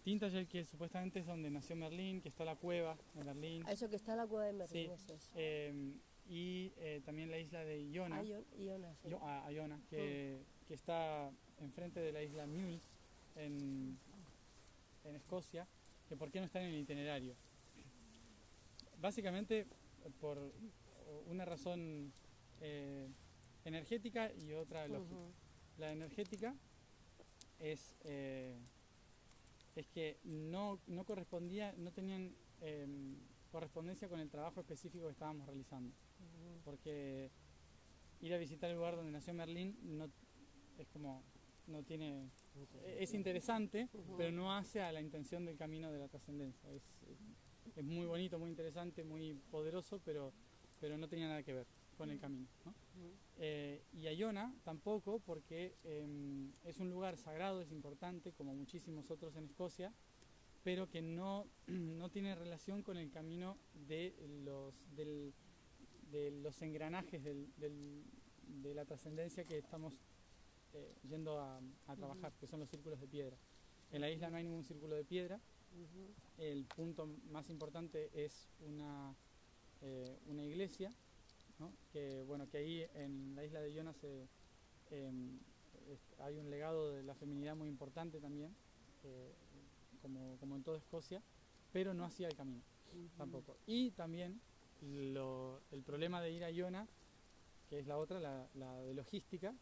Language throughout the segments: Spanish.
Tintagel, que supuestamente es donde nació Merlín, que está la cueva de Merlín. Eso que está la cueva de Merlín, Sí. es eso. Y también la isla de Iona, Iona, sí. Iona, que está enfrente de la isla Mull en Escocia, que por qué no están en el itinerario. Básicamente por una razón energética y otra lógica. La energética es que no correspondía, no tenían correspondencia con el trabajo específico que estábamos realizando. Porque ir a visitar el lugar donde nació Merlín es interesante, pero no hace a la intención del camino de la trascendencia. Es muy bonito, muy interesante, muy poderoso, pero no tenía nada que ver con el camino, ¿no? Y a Iona tampoco, porque es un lugar sagrado, es importante, como muchísimos otros en Escocia, pero que no tiene relación con el camino de los engranajes de la trascendencia que estamos yendo a trabajar, que son los círculos de piedra. En la isla no hay ningún círculo de piedra. El punto más importante es una iglesia, ¿no? Que ahí en la isla de Iona hay un legado de la feminidad muy importante también, como en toda Escocia, pero no hacía el camino tampoco. Y también el problema de ir a Iona, que es la otra, la de logística,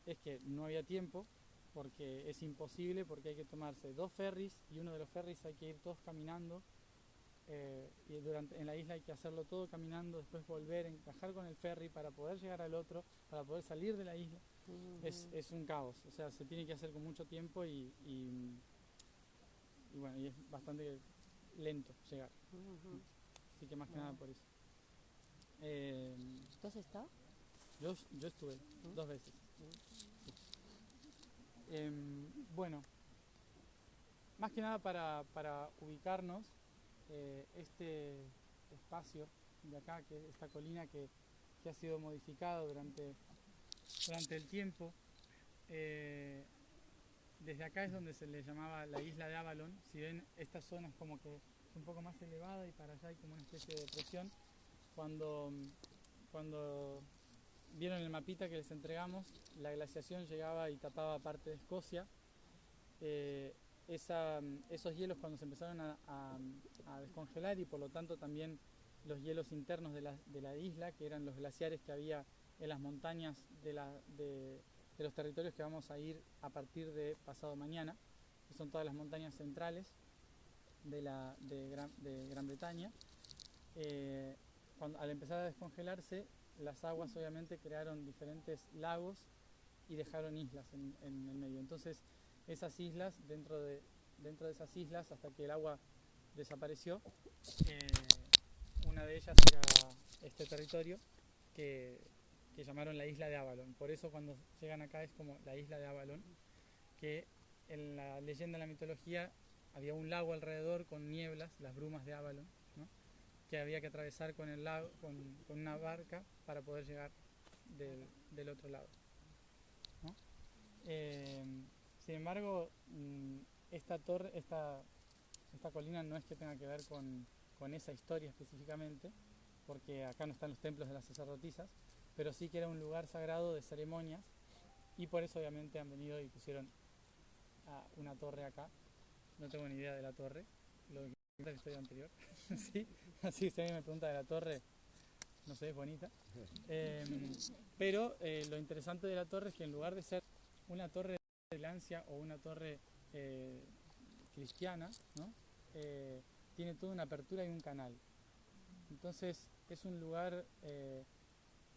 es que no había tiempo, porque es imposible, porque hay que tomarse 2 ferries y uno de los ferries hay que ir todos caminando, y en la isla hay que hacerlo todo caminando, después volver, encajar con el ferry para poder llegar al otro, para poder salir de la isla. Es un caos, o sea, se tiene que hacer con mucho tiempo y es bastante lento llegar. Así que más que nada por eso. ¿Tú has estado? Yo estuve 2 veces. Bueno, más que nada para ubicarnos, este espacio de acá, que esta colina que ha sido modificado durante el tiempo, desde acá es donde se le llamaba la isla de Avalon. Si ven, esta zona es como que es un poco más elevada y para allá hay como una especie de depresión. Cuando vieron el mapita que les entregamos, la glaciación llegaba y tapaba parte de Escocia. Esos hielos, cuando se empezaron a descongelar, y por lo tanto también los hielos internos de la isla, que eran los glaciares que había en las montañas de los territorios que vamos a ir a partir de pasado mañana, que son todas las montañas centrales de Gran Bretaña. Al empezar a descongelarse, las aguas obviamente crearon diferentes lagos y dejaron islas en el medio. Entonces esas islas, dentro de esas islas, hasta que el agua desapareció, una de ellas era este territorio que llamaron la isla de Avalon. Por eso cuando llegan acá es como la isla de Avalon, que en la leyenda, en la mitología, había un lago alrededor con nieblas, las brumas de Avalon, ¿no? Que había que atravesar con el lago, con una barca para poder llegar del otro lado, ¿no? Sin embargo, esta colina no es que tenga que ver con esa historia específicamente, porque acá no están los templos de las sacerdotisas, pero sí que era un lugar sagrado de ceremonias, y por eso obviamente han venido y pusieron una torre acá. No tengo ni idea de la torre, lo que es la historia anterior. ¿Sí? Así que si alguien me pregunta de la torre, no sé, es bonita. Pero lo interesante de la torre es que en lugar de ser una torre de vigilancia o una torre cristiana, ¿no? Tiene toda una apertura y un canal. Entonces es un lugar,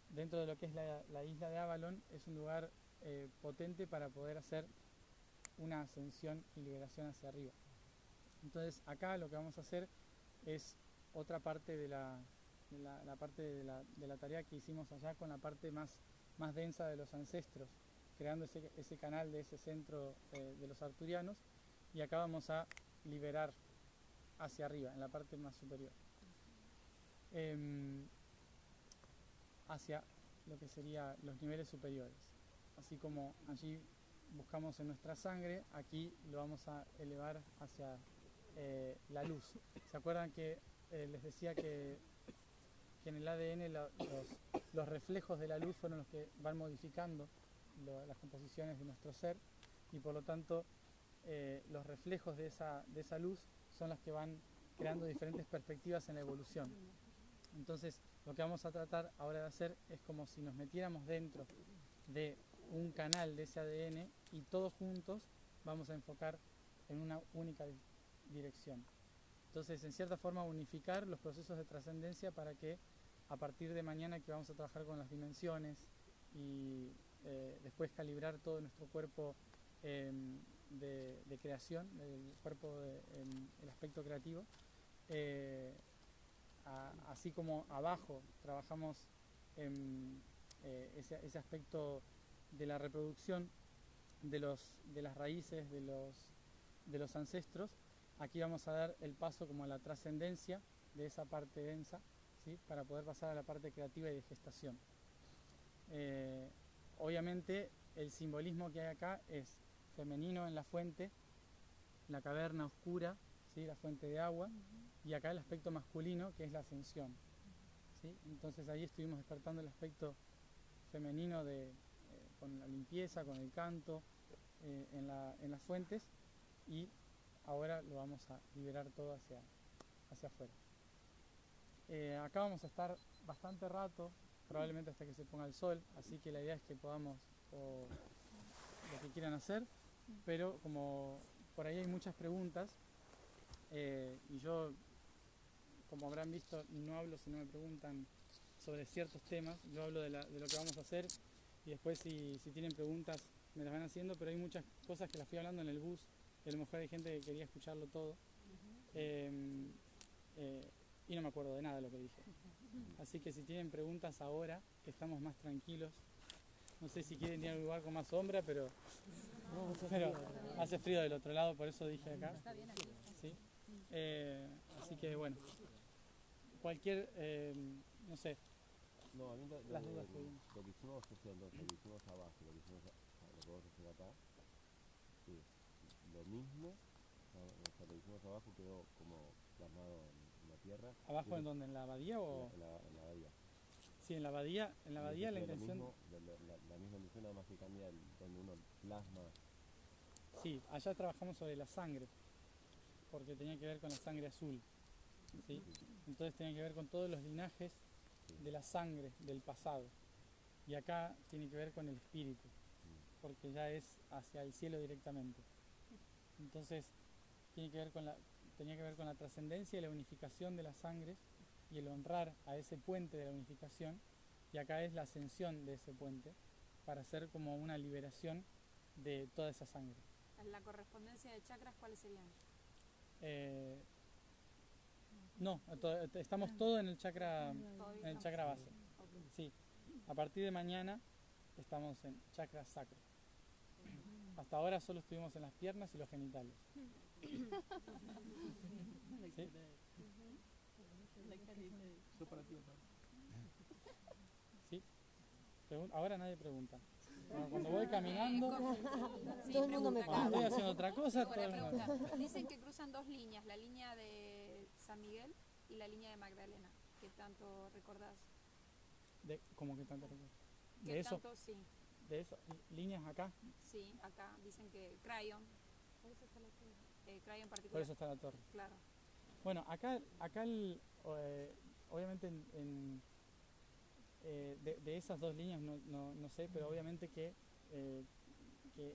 dentro de lo que es la isla de Avalon, es un lugar potente para poder hacer una ascensión y liberación hacia arriba. Entonces acá lo que vamos a hacer es otra parte de la parte de la tarea que hicimos allá, con la parte más densa de los ancestros, creando ese canal de ese centro de los arturianos, y acá vamos a liberar hacia arriba, en la parte más superior, hacia lo que serían los niveles superiores. Así como allí buscamos en nuestra sangre, aquí lo vamos a elevar hacia la luz. ¿Se acuerdan que les decía que en el ADN los reflejos de la luz fueron los que van modificando las composiciones de nuestro ser, y por lo tanto los reflejos de esa luz son las que van creando diferentes perspectivas en la evolución? Entonces, lo que vamos a tratar ahora de hacer es como si nos metiéramos dentro de un canal de ese ADN y todos juntos vamos a enfocar en una única dirección. Entonces, en cierta forma, unificar los procesos de trascendencia para que a partir de mañana, que vamos a trabajar con las dimensiones y después calibrar todo nuestro cuerpo de creación, el cuerpo el aspecto creativo, así como abajo trabajamos en ese aspecto de la reproducción de las raíces de los ancestros. Aquí vamos a dar el paso como a la trascendencia de esa parte densa, ¿sí? Para poder pasar a la parte creativa y de gestación. Obviamente el simbolismo que hay acá es femenino en la fuente, la caverna oscura, ¿sí? La fuente de agua, y acá el aspecto masculino, que es la ascensión, ¿sí? Entonces ahí estuvimos despertando el aspecto femenino con la limpieza, con el canto, en las fuentes, y ahora lo vamos a liberar todo hacia afuera. Acá vamos a estar bastante rato, probablemente hasta que se ponga el sol, así que la idea es que podamos lo que quieran hacer, pero como por ahí hay muchas preguntas, y yo, como habrán visto, no hablo si no me preguntan sobre ciertos temas. Yo hablo de lo que vamos a hacer, y después si tienen preguntas me las van haciendo, pero hay muchas cosas que las fui hablando en el bus y a lo mejor hay gente que quería escucharlo todo, y no me acuerdo de nada de lo que dije. Así que si tienen preguntas ahora, que estamos más tranquilos, no sé si quieren ir a un lugar con más sombra, pero hace frío del otro lado, por eso dije acá. ¿Sí? Así que bueno, cualquier, no sé, No, a mí las dudas que vimos. lo que hicimos, o sea, lo que hicimos abajo, lo que hicimos lo que vamos a hacer acá, es lo mismo, o sea, lo que hicimos abajo quedó como plasmado en la tierra. ¿Abajo en donde? ¿En la abadía o...? En la abadía. Sí, en la abadía la intención... La misma intención, nada más que cambia donde uno plasma. Sí, allá trabajamos sobre la sangre, porque tenía que ver con la sangre azul, ¿sí? Entonces tenía que ver con todos los linajes de la sangre del pasado, y acá tiene que ver con el espíritu, porque ya es hacia el cielo directamente. Entonces tenía que ver con la trascendencia y la unificación de las sangres y el honrar a ese puente de la unificación, y acá es la ascensión de ese puente para hacer como una liberación de toda esa sangre. ¿La correspondencia de chakras cuáles serían? No, estamos todos en el chakra base. Sí, a partir de mañana estamos en chakra sacro. Hasta ahora solo estuvimos en las piernas y los genitales. ¿Sí? ¿Sí? Ahora nadie pregunta. Cuando voy caminando, todo el mundo me cuando estoy paga. haciendo otra cosa, todo el mundo... Dicen que cruzan dos líneas, la línea de San Miguel y la línea de Magdalena. ¿Qué tanto recordás? ¿Cómo que tanto recuerdo? ¿Qué De eso, tanto? Sí, de eso, líneas acá, sí, acá dicen que Crayon. Por eso está la Crayon particular. por eso está la torre. Claro. Bueno, acá obviamente de esas dos líneas no sé, pero obviamente que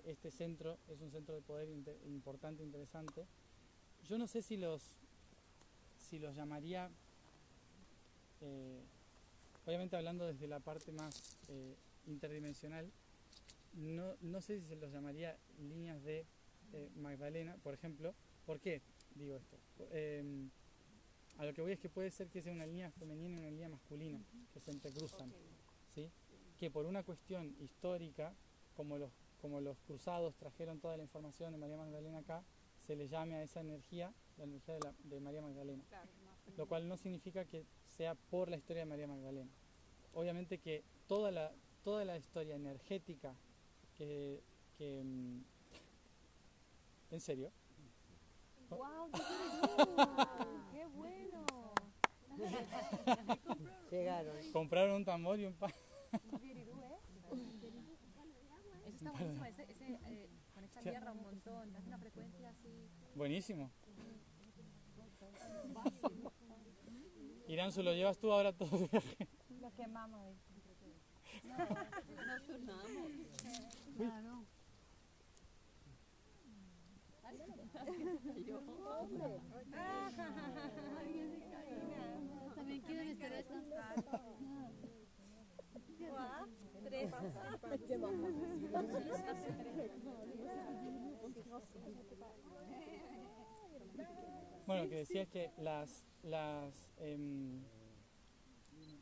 este centro es un centro de poder importante, interesante. Yo no sé si los llamaría, obviamente hablando desde la parte más interdimensional, no sé si se los llamaría líneas de Magdalena, por ejemplo. ¿Por qué digo esto? A lo que voy es que puede ser que sea una línea femenina y una línea masculina que se entrecruzan, ¿sí? Que por una cuestión histórica, como los cruzados trajeron toda la información de María Magdalena acá, se le llame a esa energía la energía de María Magdalena. Claro, Lo cual no significa que sea por la historia de María Magdalena. Obviamente que toda la historia energética que ¿En serio? ¡Wow! ¡Qué bueno! Llegaron. Compraron un tambor y un pan. Eso está buenísimo, conecta tierra un montón, hace una frecuencia así. Buenísimo. Iranzu, ¿lo llevas tú ahora todo el viaje? Lo quemamos. Nos turnamos. Claro. También quiero estar esto. Bueno, que decías que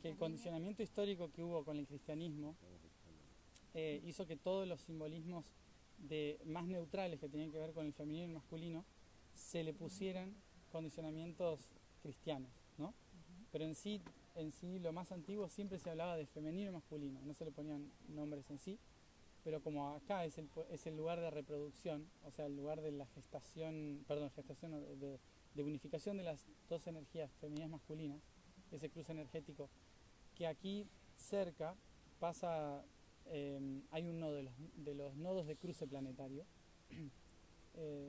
que el condicionamiento histórico que hubo con el cristianismo hizo que todos los simbolismos más neutrales que tenían que ver con el femenino y el masculino se le pusieran condicionamientos cristianos, ¿no? Pero en sí lo más antiguo siempre se hablaba de femenino y masculino, no se le ponían nombres en sí, pero como acá es el lugar de reproducción, o sea, el lugar de la de unificación de las dos energías femeninas y masculinas, ese cruce energético, que aquí cerca pasa, hay uno de los nodos de cruce planetario,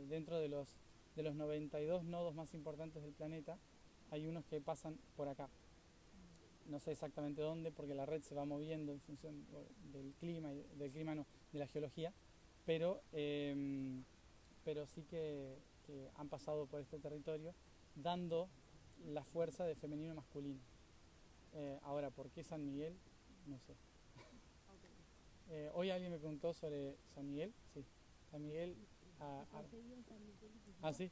dentro de los 92 nodos más importantes del planeta, hay unos que pasan por acá. No sé exactamente dónde, porque la red se va moviendo en función del clima, de la geología, pero sí que han pasado por este territorio, dando la fuerza de femenino y masculino. Ahora, ¿por qué San Miguel? No sé. Hoy alguien me preguntó sobre San Miguel. Sí, San Miguel. Sí.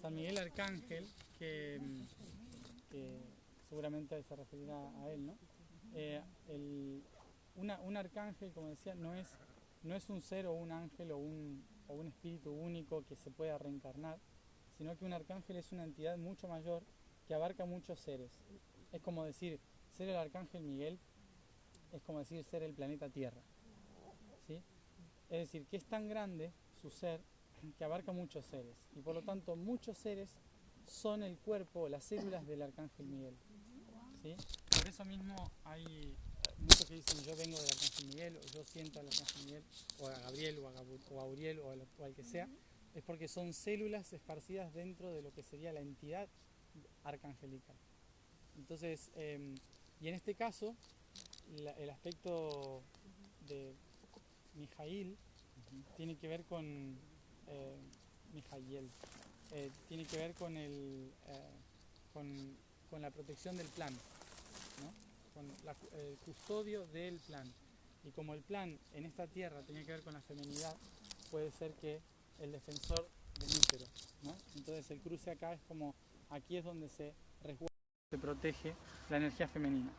San Miguel Arcángel, que seguramente se referirá a él, ¿no? Un arcángel, como decía, no es un ser o un ángel o un espíritu único que se pueda reencarnar, sino que un arcángel es una entidad mucho mayor que abarca muchos seres. Es como decir, ser el arcángel Miguel es como decir ser el planeta Tierra, ¿sí? Es decir, que es tan grande su ser que abarca muchos seres, y por lo tanto muchos seres son el cuerpo, las células del arcángel Miguel, ¿sí? Por eso mismo hay muchos que dicen yo vengo del arcángel Miguel, o yo siento al arcángel Miguel, o a Gabriel, o a Uriel, o al que sea, es porque son células esparcidas dentro de lo que sería la entidad arcangelical. Entonces, y en este caso, el aspecto de Mijail tiene que ver con Mijael, tiene que ver con con la protección del plan, ¿no? Con el custodio del plan. Y como el plan en esta tierra tiene que ver con la feminidad, puede ser que el defensor del útero, ¿no? Entonces el cruce acá es como, aquí es donde se resguarda, se protege la energía femenina.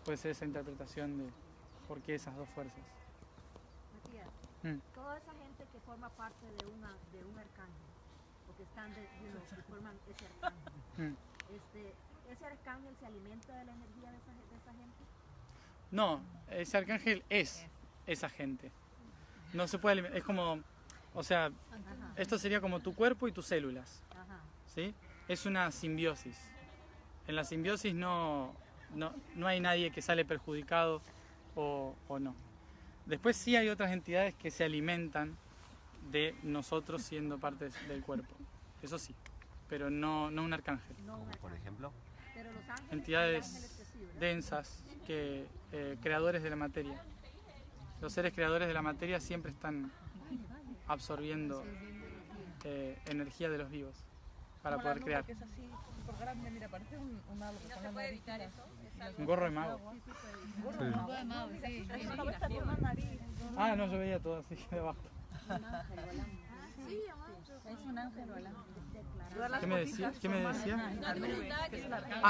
Puede ser esa interpretación de por qué esas dos fuerzas. Matías, toda esa gente que forma parte de un arcángel, porque están que forman ese arcángel, ¿ese arcángel se alimenta de la energía de esa gente? No, ese arcángel es esa gente. No se puede alimentar, es como, o sea, esto sería como tu cuerpo y tus células, ¿sí? Es una simbiosis. En la simbiosis no hay nadie que sale perjudicado o no. Después sí hay otras entidades que se alimentan de nosotros siendo parte del cuerpo. Eso sí, pero no un arcángel. Como por ejemplo, Pero los ángeles, Entidades densas, creadores de la materia. Los seres creadores de la materia siempre están absorbiendo energía de los vivos para poder crear. Que es así, súper grande, mira, parece un árbol. ¿No se puede evitar eso? Un gorro de mago. Una cabeza con una nariz. Ah, no, yo veía todo así de abajo. Es un ángel volando. ¿Qué me decía? ¿Qué me decía? No, te preguntaba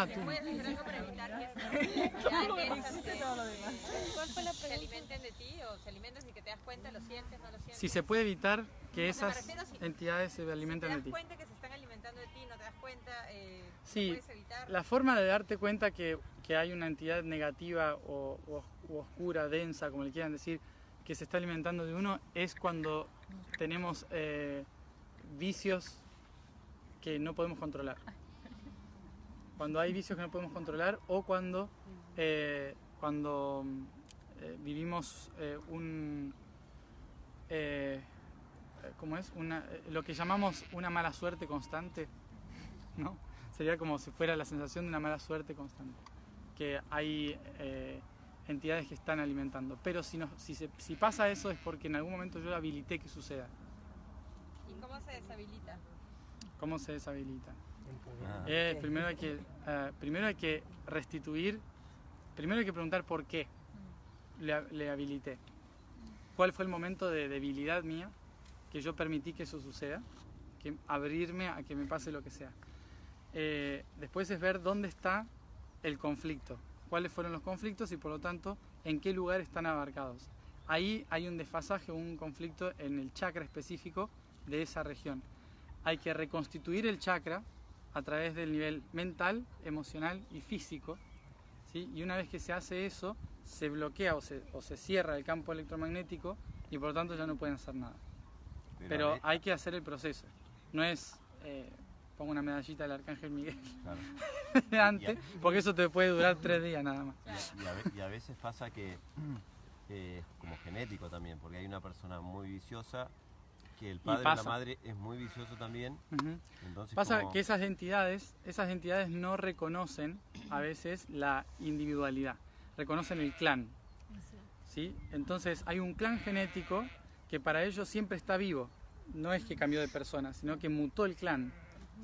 que Tú. puedes hacer algo para evitar que se alimenten de ti, o se alimenten si que te das cuenta, lo sientes, no lo sientes. Si se puede evitar que O sea, me esas refiero si- entidades se Si te alimenten de das ti. cuenta que se están alimentando de ti, no te das cuenta, Sí, puedes evitar. la forma de darte cuenta que hay una entidad negativa o oscura, densa, como le quieran decir, que se está alimentando de uno es cuando tenemos vicios que no podemos controlar. Cuando hay vicios que no podemos controlar o cuando vivimos lo que llamamos una mala suerte constante, ¿no? Sería como si fuera la sensación de una mala suerte constante, que hay entidades que están alimentando. Pero si pasa eso es porque en algún momento yo habilité que suceda. ¿Y cómo se deshabilita? ¿Cómo se deshabilita? Ah. Primero hay que restituir, primero hay que preguntar por qué le habilité. ¿Cuál fue el momento de debilidad mía que yo permití que eso suceda? Que abrirme a que me pase lo que sea. Después es ver dónde está el conflicto, cuáles fueron los conflictos y por lo tanto en qué lugar están abarcados. Ahí hay un desfasaje, un conflicto en el chakra específico de esa región. Hay que reconstituir el chakra a través del nivel mental, emocional y físico, ¿sí? Y una vez que se hace eso, se bloquea o se cierra el campo electromagnético y por lo tanto ya no pueden hacer nada. Pero hay que hacer el proceso. No es pongo una medallita del Arcángel Miguel de antes, porque eso te puede durar 3 días nada más. Y a veces pasa que es como genético también, porque hay una persona muy viciosa, que el padre o la madre es muy vicioso también. Entonces pasa que esas entidades no reconocen a veces la individualidad, reconocen el clan, ¿sí? Entonces hay un clan genético que para ellos siempre está vivo, no es que cambió de persona, sino que mutó el clan,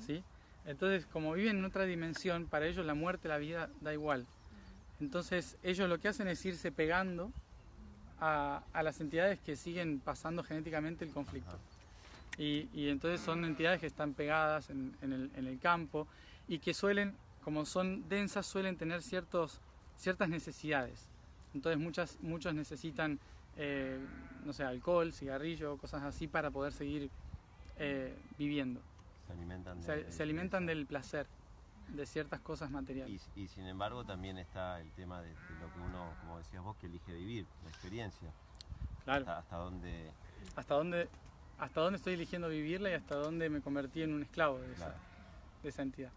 ¿sí? Entonces, como viven en otra dimensión, para ellos la muerte, la vida da igual. Entonces ellos lo que hacen es irse pegando a las entidades que siguen pasando genéticamente el conflicto. Y entonces son entidades que están pegadas en el campo y que suelen, como son densas, suelen tener ciertas necesidades. Entonces muchos necesitan, no sé, alcohol, cigarrillo, cosas así para poder seguir viviendo. Se alimentan del placer, de ciertas cosas materiales. Y sin embargo también está el tema de lo que uno, como decías vos, que elige vivir, la experiencia. Claro. ¿Hasta dónde? Hasta dónde estoy eligiendo vivirla y hasta dónde me convertí en un esclavo de esa entidad.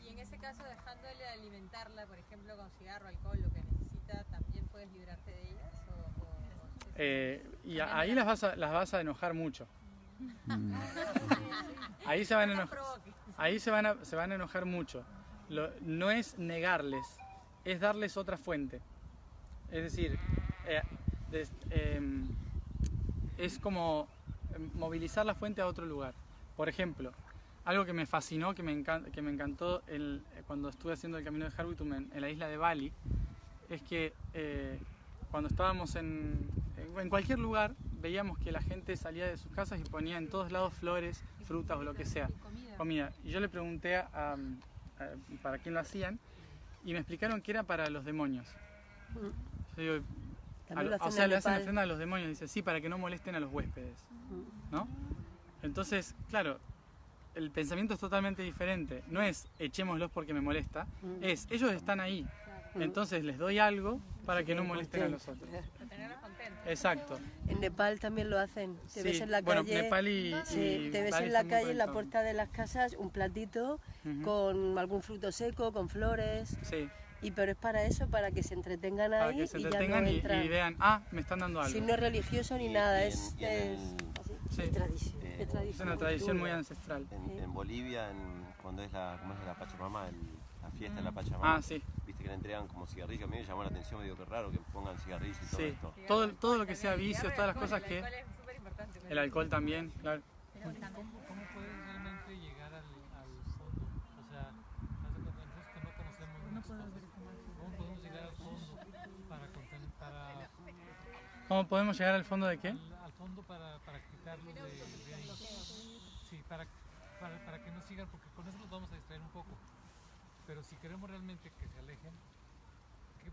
Y en ese caso, dejándole alimentarla, por ejemplo, con cigarro, alcohol, lo que necesita, ¿también puedes librarte de ellas? Y ahí las vas a enojar mucho. Ahí se van a enojar mucho. No es negarles, es darles otra fuente. Es decir, es como movilizar la fuente a otro lugar. Por ejemplo, algo que me fascinó, que me encantó cuando estuve haciendo el camino de Harwitum en la isla de Bali, es que cuando estábamos en cualquier lugar, veíamos que la gente salía de sus casas y ponía en todos lados flores, frutas o lo que sea, comida. Y yo le pregunté para quién lo hacían y me explicaron que era para los demonios. Yo digo, o sea, le hacen ofrenda a los demonios. Dice, sí, para que no molesten a los huéspedes, ¿no? Entonces, claro, el pensamiento es totalmente diferente. No es echémoslos porque me molesta, es ellos están ahí. Entonces les doy algo para que no molesten a los otros. Para tenerlos contentos. Exacto. En Nepal también lo hacen. Te ves en la bueno, calle. Nepal y te ves Bali en la están muy calle, en la conectados. puerta de las casas, un platito con algún fruto seco, con flores. Sí. Pero es para eso, para que se entretengan Para ahí que se y ya entretengan no y entran. vean, me están dando algo. Si no es religioso ni nada, es Sí. Tradición. Es una tradición muy ancestral. En Bolivia, cuando es la Pachamama, la fiesta de la Pachamama, Sí. viste que le entregan como cigarrillos. A mí me llamó la atención, me digo que raro que pongan cigarrillos y todo Sí. esto. Todo lo que sea vicios, todas las cosas que... El alcohol es súper importante. El alcohol también, claro. ¿Cómo puedes realmente llegar al fondo? O sea, nosotros que no conocemos ¿cómo podemos llegar al fondo ¿Cómo podemos llegar al fondo de qué? Al fondo para quitarlos de ahí. Sí, para que no sigan, porque con eso los vamos a distraer un poco. Pero si queremos realmente que se alejen,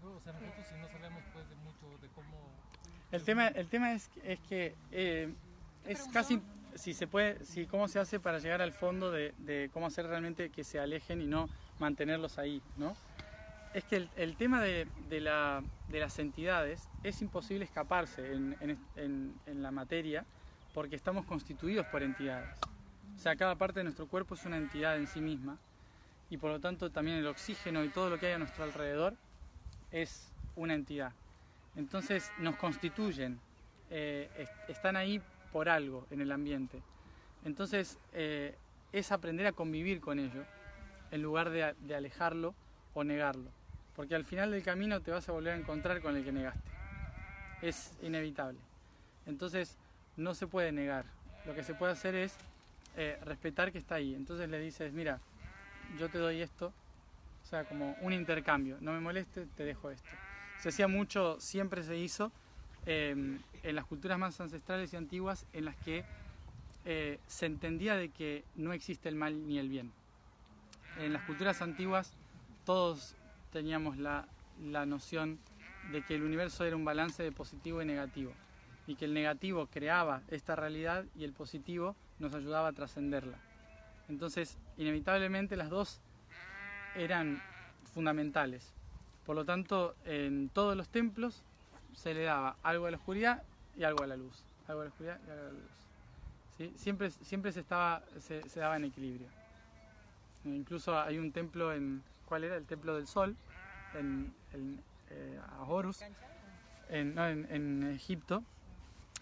o sea, nosotros si no sabemos pues de mucho de cómo... El tema es que es casi, cómo se hace para llegar al fondo de cómo hacer realmente que se alejen y no mantenerlos ahí, ¿no? es que el tema de las entidades es imposible escaparse en la materia porque estamos constituidos por entidades. O sea, cada parte de nuestro cuerpo es una entidad en sí misma y por lo tanto también el oxígeno y todo lo que hay a nuestro alrededor es una entidad. Entonces nos constituyen, están ahí por algo en el ambiente. Entonces es aprender a convivir con ello en lugar de alejarlo o negarlo. Porque al final del camino te vas a volver a encontrar con el que negaste. Es inevitable. Entonces no se puede negar. Lo que se puede hacer es respetar que está ahí. Entonces le dices, mira, yo te doy esto, o sea, como un intercambio. No me moleste, te dejo esto. Se hacía mucho, siempre se hizo, en las culturas más ancestrales y antiguas, en las que se entendía de que no existe el mal ni el bien. En las culturas antiguas todos teníamos la noción de que el universo era un balance de positivo y negativo y que el negativo creaba esta realidad y el positivo nos ayudaba a trascenderla. Entonces, inevitablemente las dos eran fundamentales. Por lo tanto, en todos los templos se le daba algo a la oscuridad y algo a la luz. Algo a la oscuridad y algo a la luz. ¿Sí? Siempre se daba en equilibrio. Incluso hay un templo ¿cuál era? El templo del sol, a Horus, en Egipto,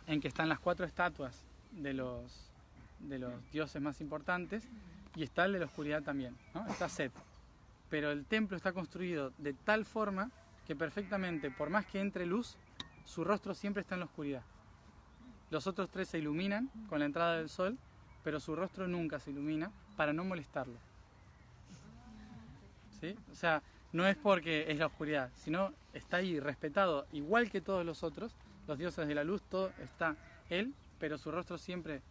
en que están las 4 estatuas de los dioses más importantes y está el de la oscuridad también, ¿no? Está Set. Pero el templo está construido de tal forma que perfectamente, por más que entre luz, su rostro siempre está en la oscuridad. Los otros 3 se iluminan con la entrada del sol, pero su rostro nunca se ilumina para no molestarlo. ¿Sí? O sea, no es porque es la oscuridad, sino está ahí respetado, igual que todos los otros, los dioses de la luz, todo está él, pero su rostro siempre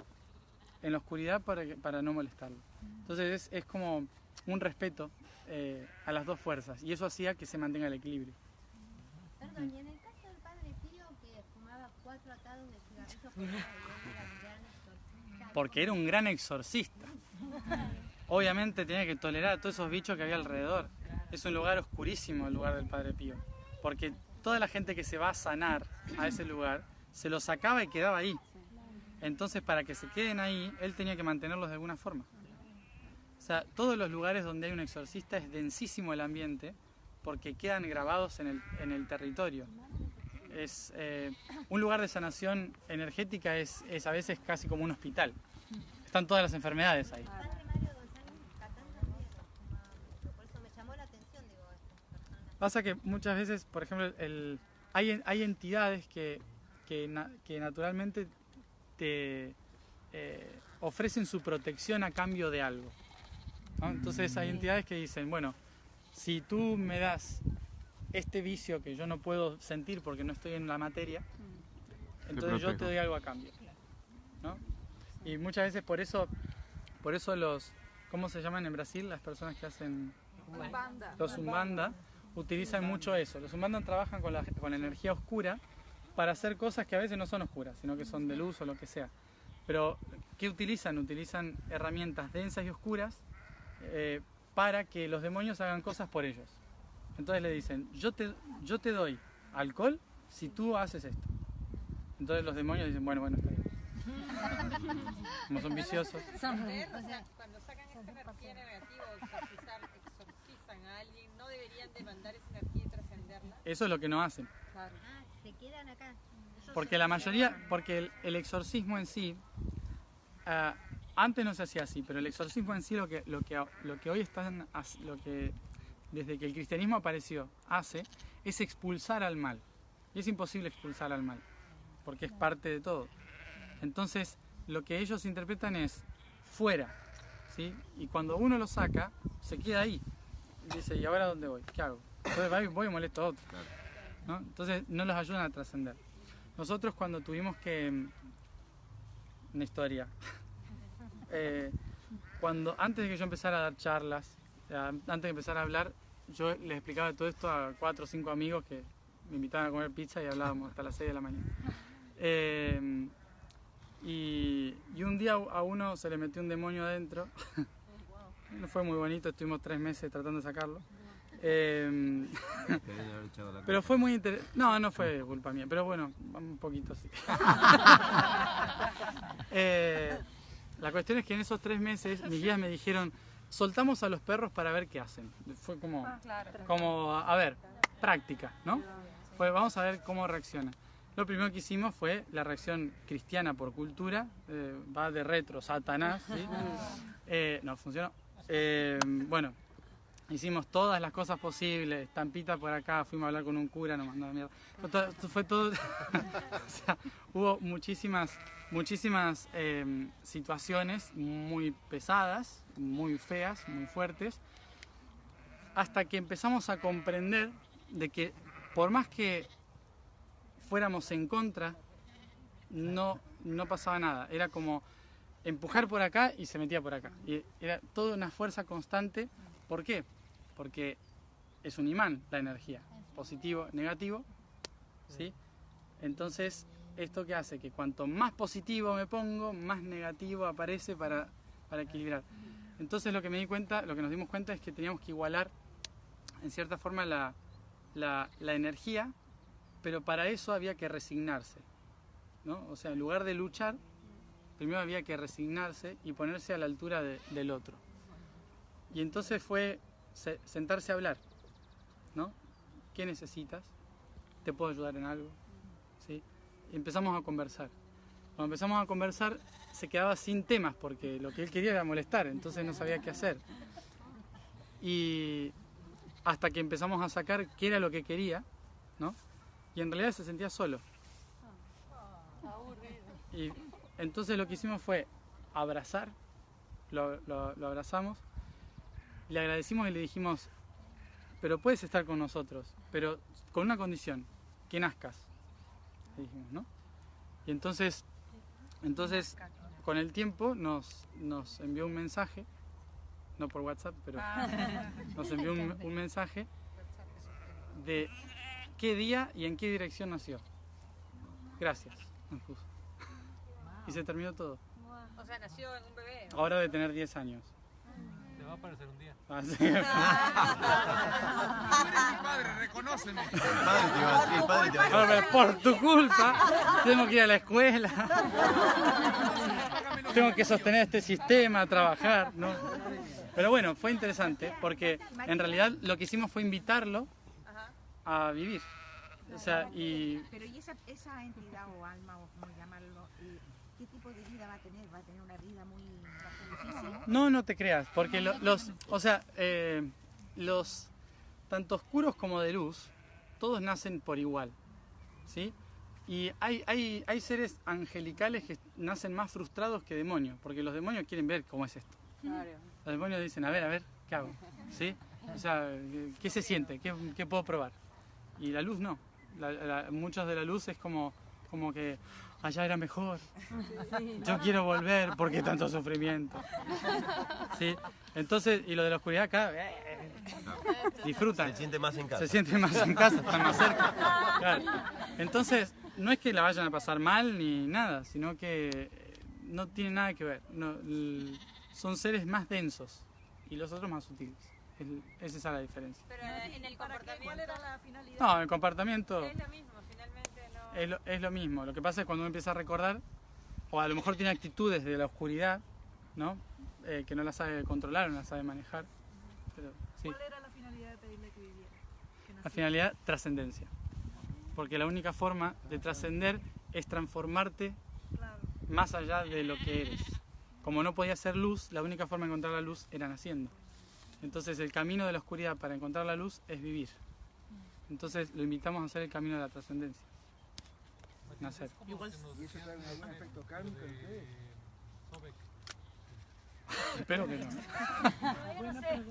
en la oscuridad para no molestarlo. Entonces es como un respeto a las dos fuerzas, y eso hacía que se mantenga el equilibrio. Perdón, y en el caso del Padre Pío, que fumaba 4 atados de cigarrillos por día, y era un gran exorcista. Porque era un gran exorcista. Obviamente tenía que tolerar a todos esos bichos que había alrededor. Es un lugar oscurísimo el lugar del Padre Pío, porque toda la gente que se va a sanar a ese lugar se los sacaba y quedaba ahí. Entonces, para que se queden ahí, él tenía que mantenerlos de alguna forma. O sea, todos los lugares donde hay un exorcista es densísimo el ambiente porque quedan grabados en el territorio. Es un lugar de sanación energética es a veces casi como un hospital. Están todas las enfermedades ahí. Pasa que muchas veces, por ejemplo, hay entidades que naturalmente te ofrecen su protección a cambio de algo, ¿no? Entonces hay entidades que dicen, bueno, si tú me das este vicio que yo no puedo sentir porque no estoy en la materia, entonces yo te doy algo a cambio, ¿no? Y muchas veces por eso los, ¿cómo se llaman en Brasil? Las personas que hacen los Umbanda utilizan mucho eso. Los Umbanda trabajan con la energía oscura para hacer cosas que a veces no son oscuras, sino que son de luz o lo que sea. Pero, ¿qué utilizan? Utilizan herramientas densas y oscuras para que los demonios hagan cosas por ellos. Entonces le dicen, yo te doy alcohol si tú haces esto. Entonces los demonios dicen, bueno, está bien. Como son viciosos. O sea, cuando sacan esa energía negativa o exorcizan a alguien, ¿no deberían demandar esa energía y trascenderla? Eso es lo que no hacen. Claro. Se quedan acá. Porque la mayoría, porque el exorcismo en sí, antes no se hacía así, pero el exorcismo en sí lo que hoy lo que desde que el cristianismo apareció es expulsar al mal. Y es imposible expulsar al mal, porque es parte de todo. Entonces, lo que ellos interpretan es fuera, ¿sí? Y cuando uno lo saca, se queda ahí. Y dice, ¿y ahora dónde voy? ¿Qué hago? Entonces voy y molesto a otro, ¿no? Entonces, no los ayudan a trascender. Nosotros cuando tuvimos una historia, antes de que yo empezara a dar charlas, antes de empezar a hablar, yo les explicaba todo esto a 4 o 5 amigos que me invitaban a comer pizza y hablábamos hasta las 6 de la mañana. Y un día a uno se le metió un demonio adentro. No fue muy bonito, estuvimos 3 meses tratando de sacarlo. Pero fue muy interesante. No, no fue culpa mía, pero bueno, un poquito sí. La cuestión es que en esos 3 meses mis guías me dijeron, soltamos a los perros para ver qué hacen. Fue como, a ver, práctica, ¿no? Fue, vamos a ver cómo reacciona. Lo primero que hicimos fue la reacción cristiana por cultura, va de retro, Satanás, ¿sí? No funcionó. Bueno, hicimos todas las cosas posibles, estampita por acá, fuimos a hablar con un cura, nos mandó a mierda. Fue todo, o sea, hubo muchísimas situaciones muy pesadas, muy feas, muy fuertes, hasta que empezamos a comprender de que por más que fuéramos en contra, no pasaba nada. Era como empujar por acá y se metía por acá. Y era toda una fuerza constante. ¿Por qué? Porque es un imán la energía. Positivo, negativo. ¿Sí? Entonces, ¿esto qué hace? Que cuanto más positivo me pongo, más negativo aparece para equilibrar. Entonces lo que nos dimos cuenta es que teníamos que igualar en cierta forma la energía, pero para eso había que resignarse, ¿no? O sea, en lugar de luchar, primero había que resignarse y ponerse a la altura del otro. Y entonces fue sentarse a hablar, ¿no? ¿Qué necesitas? ¿Te puedo ayudar en algo? ¿Sí? Y empezamos a conversar. Cuando empezamos a conversar, se quedaba sin temas porque lo que él quería era molestar, entonces no sabía qué hacer. Y hasta que empezamos a sacar qué era lo que quería, ¿no? Y en realidad se sentía solo. Y entonces lo que hicimos fue abrazar, lo abrazamos, le agradecimos y le dijimos, pero puedes estar con nosotros, pero con una condición, que nazcas, le dijimos, ¿no? Y entonces con el tiempo nos envió un mensaje, no por WhatsApp, pero nos envió un mensaje de qué día y en qué dirección nació. Gracias, nos puso. Y se terminó todo. O sea, nació en un bebé. Ahora debe tener 10 años. Te va a aparecer un día. Ah, sí. Tú eres mi padre, reconóceme. El padre te va a A ver, por tu culpa, tengo que ir a la escuela. Tengo que sostener este sistema, trabajar, ¿no? Pero bueno, fue interesante porque en realidad lo que hicimos fue invitarlo a vivir. O sea, y... Pero ¿y esa entidad o alma, o como llamarlo, qué tipo de vida va a tener? ¿Va a tener una vida muy difícil? No te creas, porque los tanto oscuros como de luz, todos nacen por igual, ¿sí? Y hay seres angelicales que nacen más frustrados que demonios, porque los demonios quieren ver cómo es esto. Claro. Los demonios dicen, a ver, ¿qué hago? ¿Sí? O sea, ¿qué se siente? ¿Qué puedo probar? Y la luz no. Muchos de la luz es como que allá era mejor. Yo quiero volver, porque tanto sufrimiento. ¿Sí? Entonces, y lo de la oscuridad acá, disfrutan. Se siente más en casa. Se sienten más en casa, están más cerca. Claro. Entonces, no es que la vayan a pasar mal ni nada, sino que no tiene nada que ver. Son seres más densos y los otros más sutiles. Es esa la diferencia. Pero en el comportamiento... ¿Cuál era la finalidad? No, el comportamiento Es lo mismo, finalmente no... es lo mismo. Lo que pasa es cuando uno empieza a recordar, o a lo mejor tiene actitudes de la oscuridad, ¿no? Que no la sabe controlar, no la sabe manejar. Pero, sí. ¿Cuál era la finalidad de pedirle que viviera? La finalidad, trascendencia. Porque la única forma de trascender es transformarte más allá de lo que eres. Como no podía ser luz, la única forma de encontrar la luz era naciendo. Entonces el camino de la oscuridad para encontrar la luz es vivir. Entonces lo invitamos a hacer el camino de la trascendencia. Nacer. Igual. ¿Y eso trae algún efecto kármico en ustedes? Espero que no.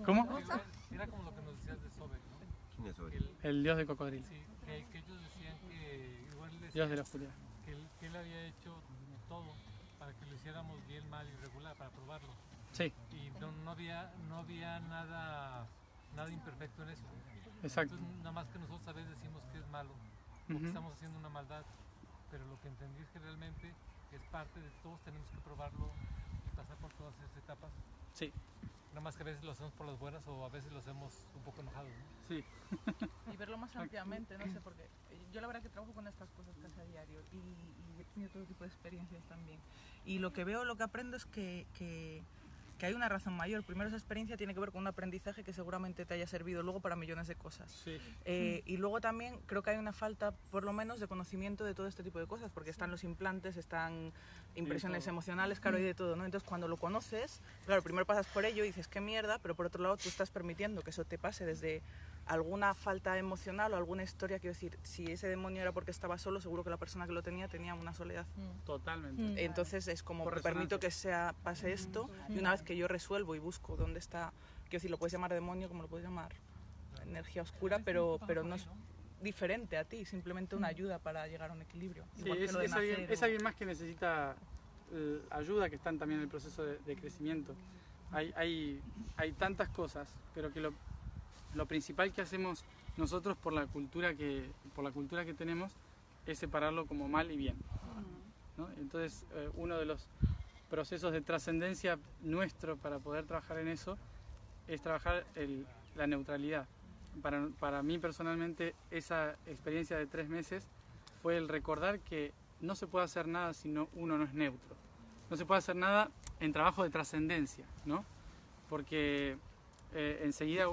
¿Cómo? Era como lo que nos decías de Sobek, ¿no? ¿Quién es Sobek? El dios de cocodrilo. Sí, que ellos decían que igual Dios de la oscuridad. que él había hecho todo para que lo hiciéramos bien, mal y regular, para probarlo. Sí. Y no había nada imperfecto en eso. Exacto. Entonces, nada más que nosotros a veces decimos que es malo, porque estamos haciendo una maldad, pero lo que entendí es que realmente es parte de todos, tenemos que probarlo y pasar por por todas esas etapas. Sí. Nada más que a veces lo hacemos por las buenas o a veces lo hacemos un poco enojados, ¿no? Sí. Y verlo más ampliamente, no sé, porque yo la verdad que trabajo con estas cosas casi a diario y he tenido todo tipo de experiencias también. Y lo que veo, lo que aprendo es que hay una razón mayor. Primero, esa experiencia tiene que ver con un aprendizaje que seguramente te haya servido luego para millones de cosas. Sí. Y luego también creo que hay una falta, por lo menos, de conocimiento de todo este tipo de cosas, porque están los implantes, están impresiones emocionales, claro, y de todo, ¿no? Entonces, cuando lo conoces, claro, primero pasas por ello y dices, qué mierda, pero por otro lado, tú estás permitiendo que eso te pase desde alguna falta emocional o alguna historia. Quiero decir, si ese demonio era porque estaba solo, seguro que la persona que lo tenía una soledad. Totalmente. Entonces es como, Por permito que pase esto, y una vez que yo resuelvo y busco dónde está, quiero decir, lo puedes llamar demonio como lo puedes llamar energía oscura, pero no es diferente a ti, simplemente una ayuda para llegar a un equilibrio. Sí, Igual que lo de es alguien más que necesita ayuda, que están también en el proceso de crecimiento. Hay tantas cosas, pero que lo principal que hacemos nosotros por la cultura que tenemos es separarlo como mal y bien, ¿no? Entonces uno de los procesos de trascendencia nuestro para poder trabajar en eso es trabajar la neutralidad. Para mí personalmente esa experiencia de 3 meses fue el recordar que no se puede hacer nada si uno no es neutro. No se puede hacer nada en trabajo de trascendencia, ¿no? Porque enseguida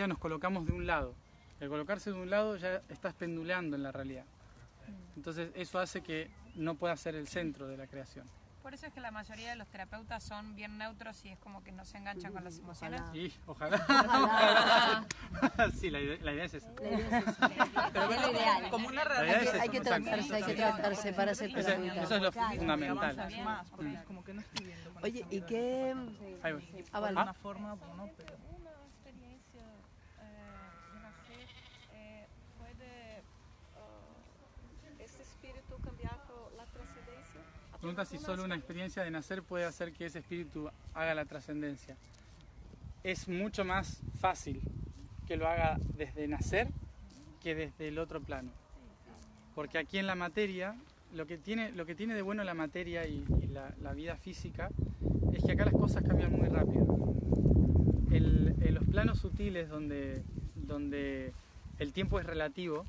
nos colocamos de un lado. El colocarse de un lado ya estás penduleando en la realidad. Entonces eso hace que no pueda ser el centro de la creación. Por eso es que la mayoría de los terapeutas son bien neutros y es como que no se enganchan con las emociones. Sí, ojalá. Sí, la idea es esa. Pero bueno, ideal. Como una hay que tratarse para ser terapeuta. Eso es lo fundamental. Más, porque es como que no estoy viendo. Oye, ¿y qué? Ahí voy. De alguna forma, bueno, pero... Una experiencia de nacer puede este espíritu cambiar por la trascendencia. Pregunta si solo una experiencia de nacer puede hacer que ese espíritu haga la trascendencia. Es mucho más fácil que lo haga desde nacer que desde el otro plano. Porque aquí en la materia, lo que tiene de bueno la materia y la vida física es que acá las cosas cambian muy rápido. En los planos sutiles donde el tiempo es relativo,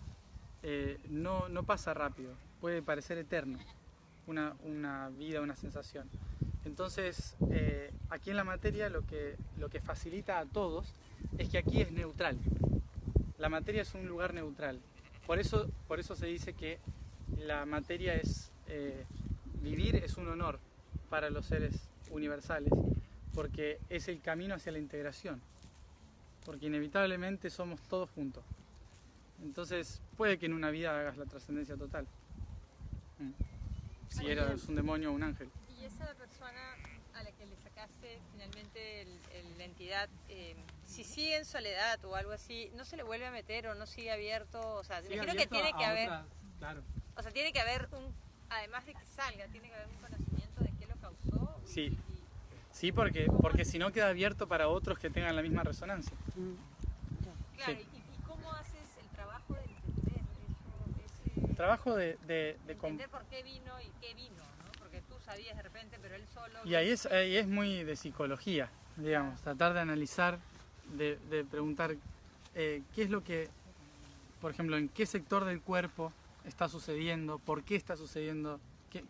no pasa rápido, puede parecer eterno. Una vida, una sensación. Entonces, aquí en la materia lo que facilita a todos es que aquí es neutral. La materia es un lugar neutral. Por eso se dice que la materia es vivir es un honor para los seres universales, porque es el camino hacia la integración. Porque inevitablemente somos todos juntos. Entonces, puede que en una vida hagas la trascendencia total. Si eres un demonio o un ángel. Y esa persona a la que le sacaste finalmente la entidad, si sigue en soledad o algo así, ¿no se le vuelve a meter o no sigue abierto? O sea, me imagino que tiene que haber... Claro. O sea, tiene que haber además de que salga, tiene que haber un conocimiento de qué lo causó. Sí. Sí, porque si no queda abierto para otros que tengan la misma resonancia. Claro, Sí. ¿Y cómo haces el trabajo de entender eso? El trabajo de entender por qué vino y qué vino, ¿no? Porque tú sabías de repente, pero él solo... Y ahí es muy de psicología, digamos, tratar de analizar, de preguntar qué es lo que, por ejemplo, en qué sector del cuerpo está sucediendo, por qué está sucediendo,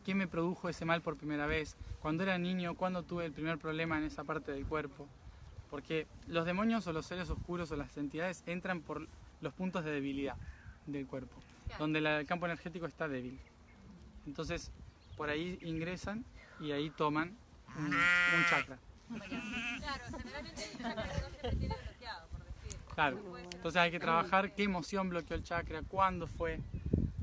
qué me produjo ese mal por primera vez, cuando era niño, cuándo tuve el primer problema en esa parte del cuerpo. Porque los demonios o los seres oscuros o las entidades entran por los puntos de debilidad del cuerpo, donde el campo energético está débil. Entonces, por ahí ingresan y ahí toman un chakra. Claro, generalmente el chakra no siempre tiene bloqueado, por decir. Claro, entonces hay que trabajar qué emoción bloqueó el chakra, cuándo fue,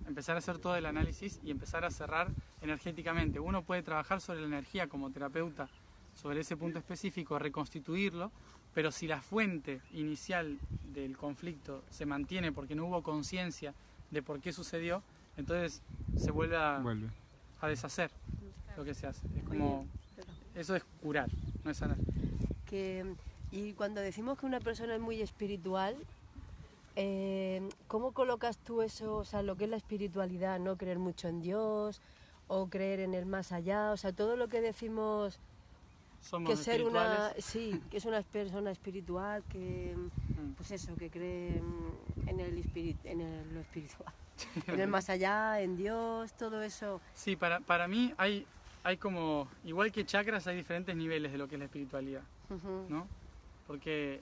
empezar a hacer todo el análisis y empezar a cerrar energéticamente. Uno puede trabajar sobre la energía como terapeuta, sobre ese punto específico, reconstituirlo, pero si la fuente inicial del conflicto se mantiene porque no hubo conciencia de por qué sucedió, entonces se vuelve a deshacer lo que se hace. Es como, eso es curar, no es sanar. Y cuando decimos que una persona es muy espiritual, ¿cómo colocas tú eso, o sea, lo que es la espiritualidad, no creer mucho en Dios o creer en el más allá? O sea, todo lo que decimos somos que ser una, espirituales. sí, que es una persona espiritual que, pues eso, que cree en lo espiritual, en el más allá, en Dios, todo eso. Sí, para mí hay como, igual que chakras, hay diferentes niveles de lo que es la espiritualidad, ¿no? Porque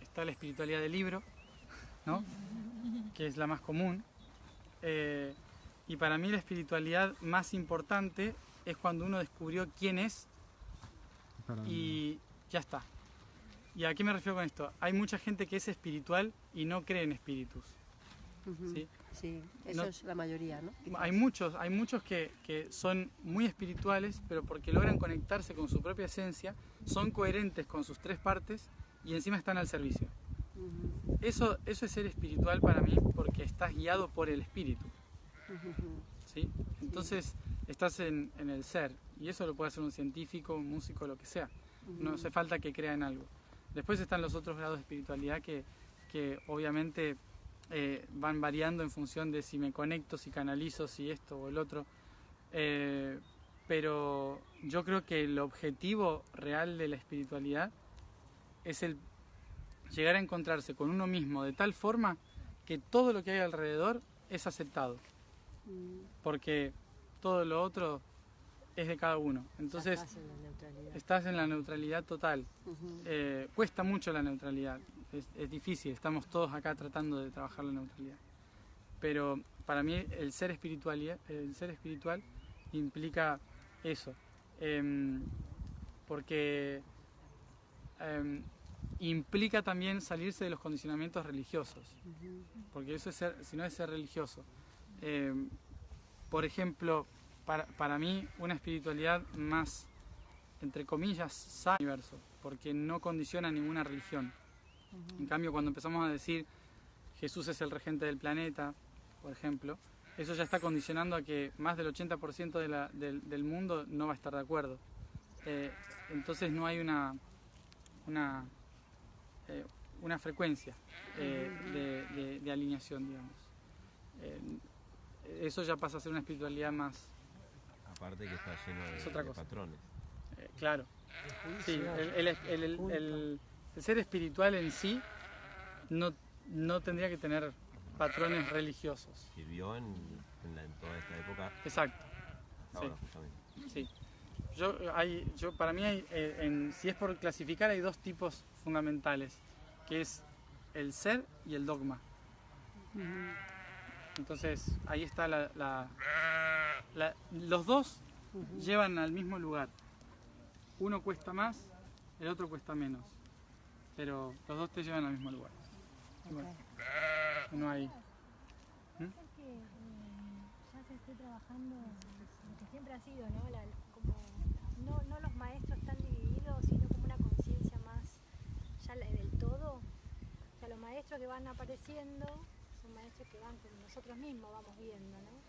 está la espiritualidad del libro, ¿no? Que es la más común. Y para mí la espiritualidad más importante es cuando uno descubrió quién es y ya está. ¿Y a qué me refiero con esto? Hay mucha gente que es espiritual y no cree en espíritus. ¿Sí? Sí, eso es la mayoría, ¿no? Hay muchos que son muy espirituales, pero porque logran conectarse con su propia esencia, son coherentes con sus tres partes y encima están al servicio. Eso es ser espiritual para mí, porque estás guiado por el espíritu. ¿Sí? Entonces estás en el ser, y eso lo puede hacer un científico, un músico, lo que sea. No hace falta que crea en algo. Después están los otros grados de espiritualidad que obviamente van variando en función de si me conecto, si canalizo, si esto o el otro. Pero yo creo que el objetivo real de la espiritualidad es el llegar a encontrarse con uno mismo de tal forma que todo lo que hay alrededor es aceptado. Porque todo lo otro es de cada uno. Entonces estás en la neutralidad total. Cuesta mucho la neutralidad. Es difícil, estamos todos acá tratando de trabajar la neutralidad. Pero para mí el ser espiritual implica eso. Porque implica también salirse de los condicionamientos religiosos. Porque eso es si no es ser religioso. Por ejemplo, para mí una espiritualidad más, entre comillas, sana universo, porque no condiciona ninguna religión. En cambio, cuando empezamos a decir Jesús es el regente del planeta, por ejemplo, eso ya está condicionando a que más del 80% del mundo no va a estar de acuerdo. Entonces no hay una frecuencia de alineación, digamos. Eso ya pasa a ser una espiritualidad más... Aparte que está lleno de patrones. Claro. Sí, el ser espiritual en sí no tendría que tener patrones religiosos. Sirvió en toda esta época. Exacto. Ahora, sí. Justamente. Yo para mí si es por clasificar, hay dos tipos fundamentales, que es el ser y el dogma. Entonces ahí está los dos llevan al mismo lugar. Uno cuesta más, el otro cuesta menos, pero los dos te llevan al mismo lugar. Bueno, no hay... que ya se esté trabajando lo que siempre ha sido, ¿no? No los maestros tan divididos, sino como una conciencia más ya del todo. O sea, los maestros que van apareciendo son maestros que van como nosotros mismos vamos viendo, ¿no?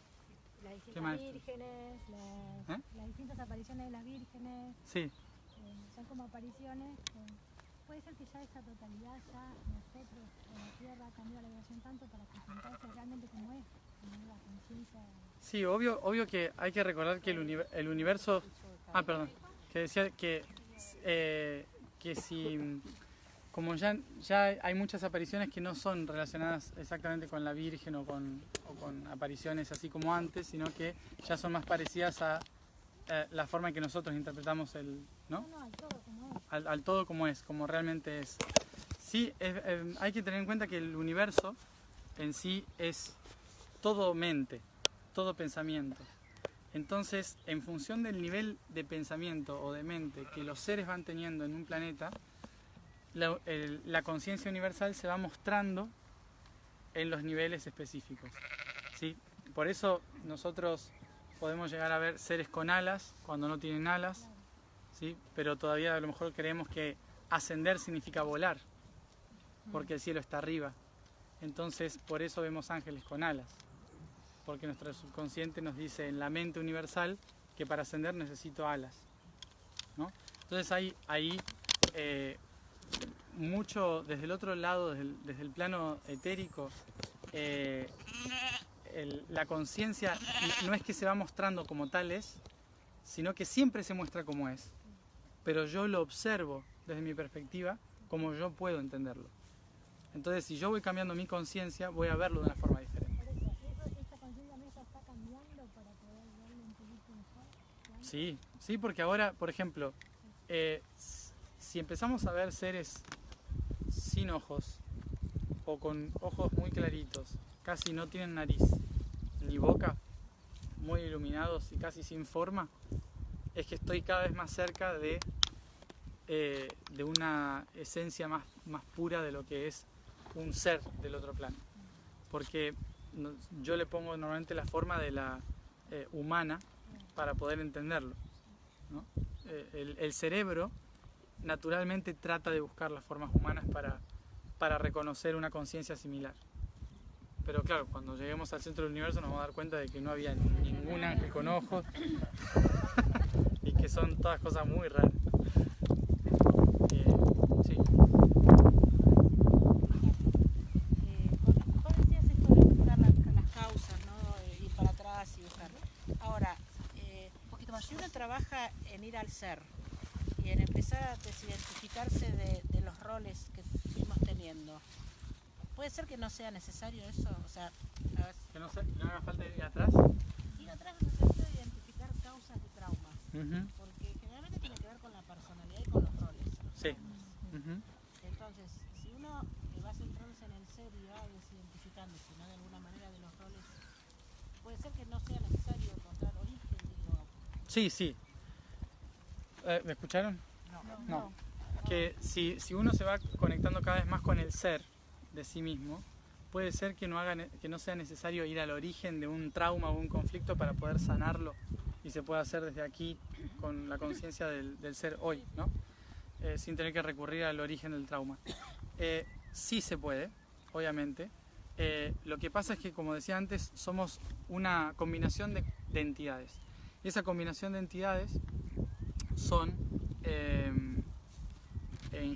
Las distintas vírgenes, las distintas apariciones de las vírgenes. Sí. Son como apariciones. Puede ser que ya esa totalidad, ya nosotros en la Tierra ha cambiado la vibración tanto para presentarse realmente como es, como la conciencia. Sí, obvio que hay que recordar que el universo... perdón. Que decía que si... Como ya hay muchas apariciones que no son relacionadas exactamente con la Virgen o con apariciones así como antes, sino que ya son más parecidas a la forma en que nosotros interpretamos al todo como es, como realmente es. Sí, hay que tener en cuenta que el universo en sí es todo mente, todo pensamiento. Entonces, en función del nivel de pensamiento o de mente que los seres van teniendo en un planeta, la conciencia universal se va mostrando en los niveles específicos, ¿sí? Por eso nosotros podemos llegar a ver seres con alas cuando no tienen alas, ¿sí? Pero todavía a lo mejor creemos que ascender significa volar, porque el cielo está arriba. Entonces por eso vemos ángeles con alas, porque nuestro subconsciente nos dice en la mente universal que para ascender necesito alas, ¿no? Entonces ahí mucho desde el otro lado, desde el plano etérico, la conciencia no es que se va mostrando como tal es, sino que siempre se muestra como es. pero yo lo observo desde mi perspectiva como yo puedo entenderlo. Entonces, si yo voy cambiando mi conciencia, voy a verlo de una forma diferente. Por eso, ¿esta conciencia mía está cambiando para poder verlo un poquito mejor? Sí, sí, porque ahora, por ejemplo, si empezamos a ver seres sin ojos o con ojos muy claritos, casi no tienen nariz ni boca, muy iluminados y casi sin forma, es que estoy cada vez más cerca de una esencia más pura de lo que es un ser del otro plano. Porque yo le pongo normalmente la forma de la humana para poder entenderlo, ¿no? El cerebro naturalmente trata de buscar las formas humanas para reconocer una conciencia similar. Pero claro, cuando lleguemos al centro del universo nos vamos a dar cuenta de que no había ningún ángel con ojos y que son todas cosas muy raras. Sí. Vos decías esto de buscar las causas, ¿no? Ir para atrás y buscar. Ahora, si uno trabaja en ir al ser y en empezar a desidentificarse de los roles que fuimos teniendo, ¿puede ser que no sea necesario eso? O sea, que no haga falta ir atrás. Ir atrás en el sentido de identificar causas de trauma, porque generalmente tiene que ver con la personalidad y con los roles. Sí. Entonces, si uno va centrándose en el ser y va desidentificándose, ¿no? De alguna manera de los roles, puede ser que no sea necesario encontrar origen, digo. Sí, sí. ¿Me escucharon? No. Que si uno se va conectando cada vez más con el ser de sí mismo, puede ser que no sea necesario ir al origen de un trauma o un conflicto para poder sanarlo y se puede hacer desde aquí con la conciencia del ser hoy, ¿no? Sin tener que recurrir al origen del trauma. Sí se puede, obviamente. Lo que pasa es que, como decía antes, somos una combinación de entidades. Y esa combinación de entidades son, en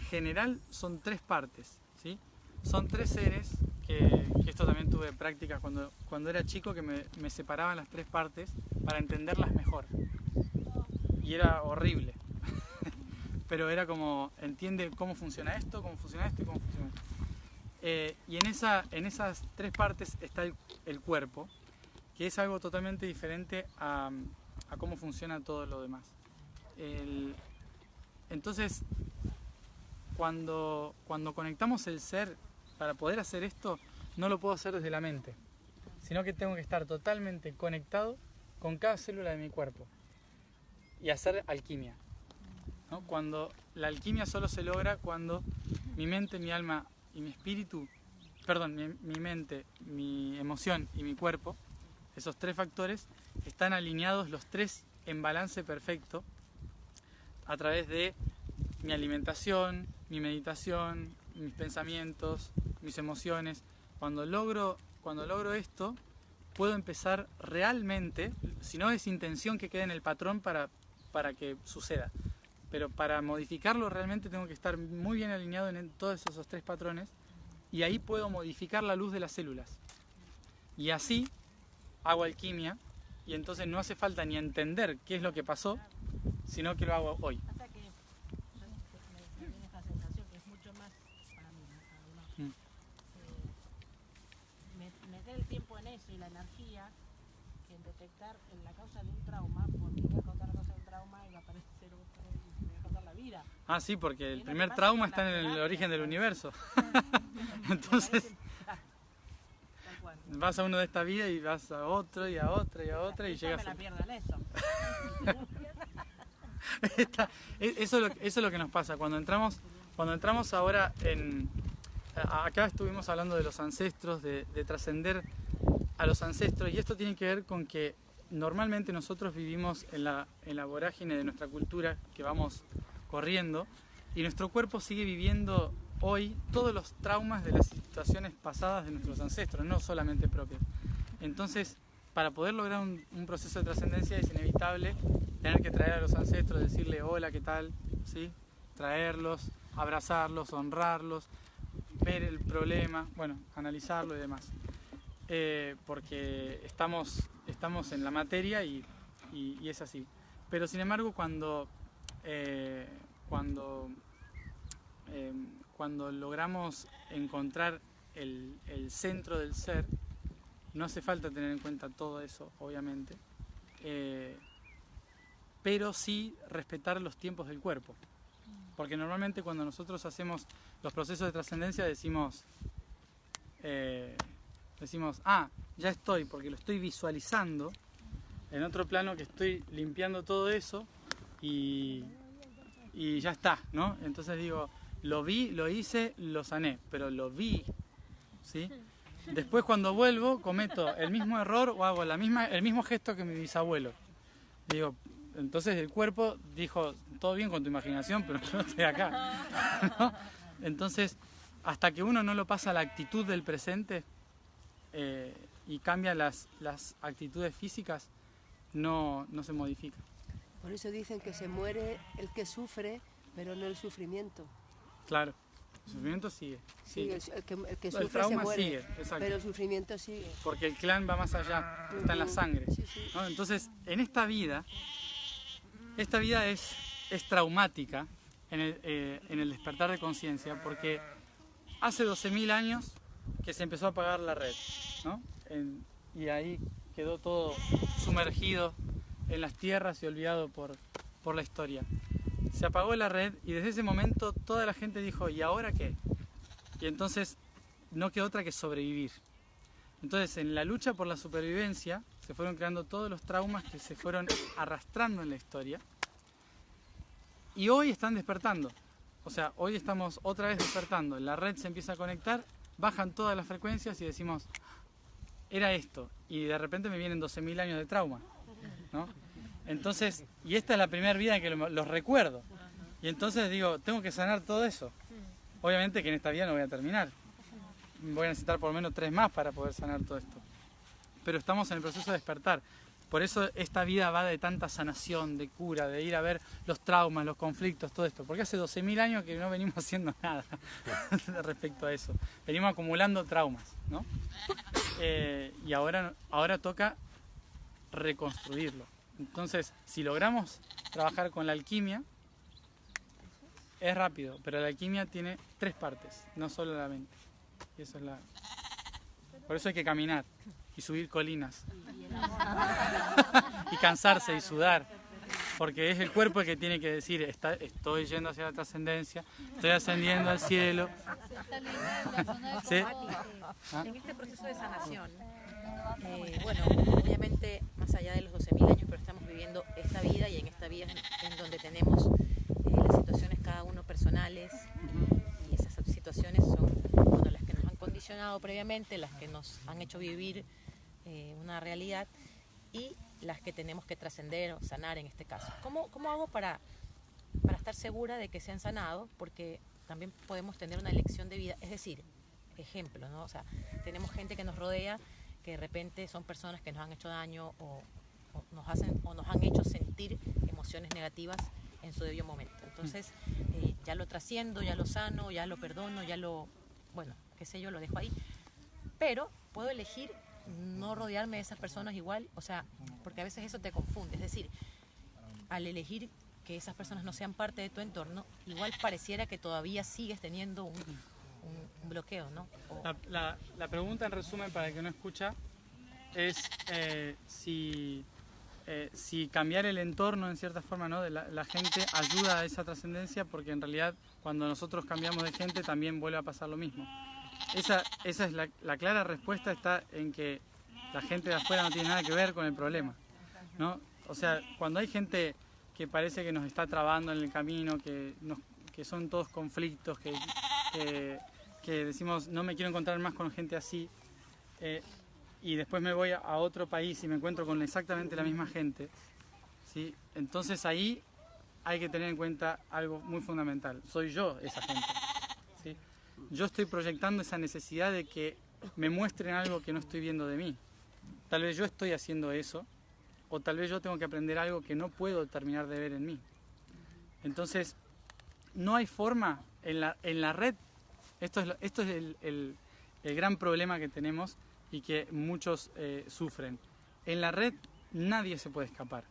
general, son tres partes, ¿sí? Son tres seres que esto también tuve prácticas cuando era chico, que me separaban las tres partes para entenderlas mejor. Y era horrible. Pero era como, entiende cómo funciona esto, cómo funciona esto y cómo funciona esto. Y en esas tres partes está el cuerpo, que es algo totalmente diferente a cómo funciona todo lo demás. Entonces, cuando conectamos el ser, para poder hacer esto, no lo puedo hacer desde la mente, sino que tengo que estar totalmente conectado con cada célula de mi cuerpo y hacer alquimia, ¿no? Cuando la alquimia solo se logra cuando mi mente, mi alma y mi espíritu, mi mente, mi emoción y mi cuerpo, esos tres factores, están alineados los tres en balance perfecto a través de mi alimentación, mi meditación, mis pensamientos, mis emociones. Cuando logro esto, puedo empezar realmente, si no es intención que quede en el patrón para que suceda, pero para modificarlo realmente tengo que estar muy bien alineado en todos esos tres patrones, y ahí puedo modificar la luz de las células. Y así hago alquimia, y entonces no hace falta ni entender qué es lo que pasó, sino que lo hago hoy. Hasta que me viene esta sensación que es mucho más para mí, meter el tiempo en eso y la energía que en detectar la causa de un trauma, porque voy a contar la causa de un trauma y va a aparecer otra y me va a contar la vida. Ah, sí, porque el primer trauma está en el origen del universo. Entonces vas a uno de esta vida y vas a otro y a otra y a otra y llegas a... pierdan eso. Eso es lo que nos pasa cuando entramos ahora acá estuvimos hablando de los ancestros, de trascender a los ancestros, y esto tiene que ver con que normalmente nosotros vivimos en la vorágine de nuestra cultura, que vamos corriendo, y nuestro cuerpo sigue viviendo hoy todos los traumas de las situaciones pasadas de nuestros ancestros, no solamente propios. Entonces, para poder lograr un proceso de trascendencia es inevitable tener que traer a los ancestros, decirle hola, ¿qué tal? ¿Sí? Traerlos, abrazarlos, honrarlos, ver el problema, bueno, analizarlo y demás. Porque estamos en la materia y es así. Pero sin embargo, cuando cuando logramos encontrar el centro del ser, no hace falta tener en cuenta todo eso, obviamente, pero sí respetar los tiempos del cuerpo. Porque normalmente cuando nosotros hacemos los procesos de trascendencia decimos, ya estoy, porque lo estoy visualizando en otro plano, que estoy limpiando todo eso y ya está, ¿no? Entonces digo, lo vi, lo hice, lo sané, pero lo vi, ¿sí? Después cuando vuelvo cometo el mismo error o hago el mismo gesto que mi bisabuelo. Digo, entonces el cuerpo dijo, todo bien con tu imaginación, pero yo no estoy acá, ¿no? Entonces, hasta que uno no lo pasa a la actitud del presente y cambia las actitudes físicas, no se modifica. Por eso dicen que se muere el que sufre, pero no el sufrimiento. Claro, el sufrimiento sigue. Sí, el que el sufre trauma se muere, sigue, exacto. pero el sufrimiento sigue. Porque el clan va más allá, está en la sangre, ¿no? Entonces, en esta vida es traumática en el despertar de conciencia, porque hace 12.000 años que se empezó a apagar la red, ¿no? Y ahí quedó todo sumergido en las tierras y olvidado por la historia. Se apagó la red y desde ese momento toda la gente dijo, ¿y ahora qué? Y entonces no quedó otra que sobrevivir. Entonces, en la lucha por la supervivencia se fueron creando todos los traumas que se fueron arrastrando en la historia. Y hoy están despertando. O sea, hoy estamos otra vez despertando. La red se empieza a conectar, bajan todas las frecuencias y decimos, era esto. Y de repente me vienen 12.000 años de trauma, ¿no? Entonces, y esta es la primera vida en que los recuerdo. Y entonces digo, tengo que sanar todo eso. Obviamente que en esta vida no voy a terminar. Voy a necesitar por lo menos 3 más para poder sanar todo esto. Pero estamos en el proceso de despertar. Por eso esta vida va de tanta sanación, de cura, de ir a ver los traumas, los conflictos, todo esto. Porque hace 12.000 años que no venimos haciendo nada respecto a eso. Venimos acumulando traumas, ¿no? Y ahora toca reconstruirlo. Entonces, si logramos trabajar con la alquimia, es rápido, pero la alquimia tiene 3 partes, no solo la mente. Y eso es por eso hay que caminar y subir colinas. Y cansarse y sudar. Porque es el cuerpo el que tiene que decir, estoy yendo hacia la trascendencia, estoy ascendiendo al cielo. ¿Sí? En este proceso de sanación, bueno, obviamente más allá de los 12.000 años, pero estamos viviendo esta vida, y en esta vida en donde tenemos las situaciones cada uno personales, y esas situaciones son, bueno, las que nos han condicionado previamente, las que nos han hecho vivir una realidad, y las que tenemos que trascender o sanar en este caso. ¿Cómo hago para estar segura de que se han sanado? Porque también podemos tener una elección de vida, es decir, ejemplo, ¿no? O sea, tenemos gente que nos rodea que de repente son personas que nos han hecho daño o nos han hecho sentir emociones negativas en su debido momento. Entonces, ya lo trasciendo, ya lo sano, ya lo perdono, bueno, qué sé yo, lo dejo ahí. Pero puedo elegir no rodearme de esas personas igual, o sea, porque a veces eso te confunde. Es decir, al elegir que esas personas no sean parte de tu entorno, igual pareciera que todavía sigues teniendo un bloqueo, ¿no? La pregunta, en resumen, para el que no escucha, es si cambiar el entorno, en cierta forma, ¿no?, de la gente ayuda a esa trascendencia, porque en realidad cuando nosotros cambiamos de gente también vuelve a pasar lo mismo. Esa es la clara respuesta, está en que la gente de afuera no tiene nada que ver con el problema, ¿no? O sea, cuando hay gente que parece que nos está trabando en el camino, que son todos conflictos, que decimos no me quiero encontrar más con gente así, y después me voy a otro país y me encuentro con exactamente la misma gente, ¿sí? Entonces ahí hay que tener en cuenta algo muy fundamental. Soy yo esa gente, ¿sí? Yo estoy proyectando esa necesidad de que me muestren algo que no estoy viendo de mí. Tal vez yo estoy haciendo eso, o tal vez yo tengo que aprender algo que no puedo terminar de ver en mí. Entonces, no hay forma en la red. Esto es el gran problema que tenemos y que muchos sufren. En la red nadie se puede escapar.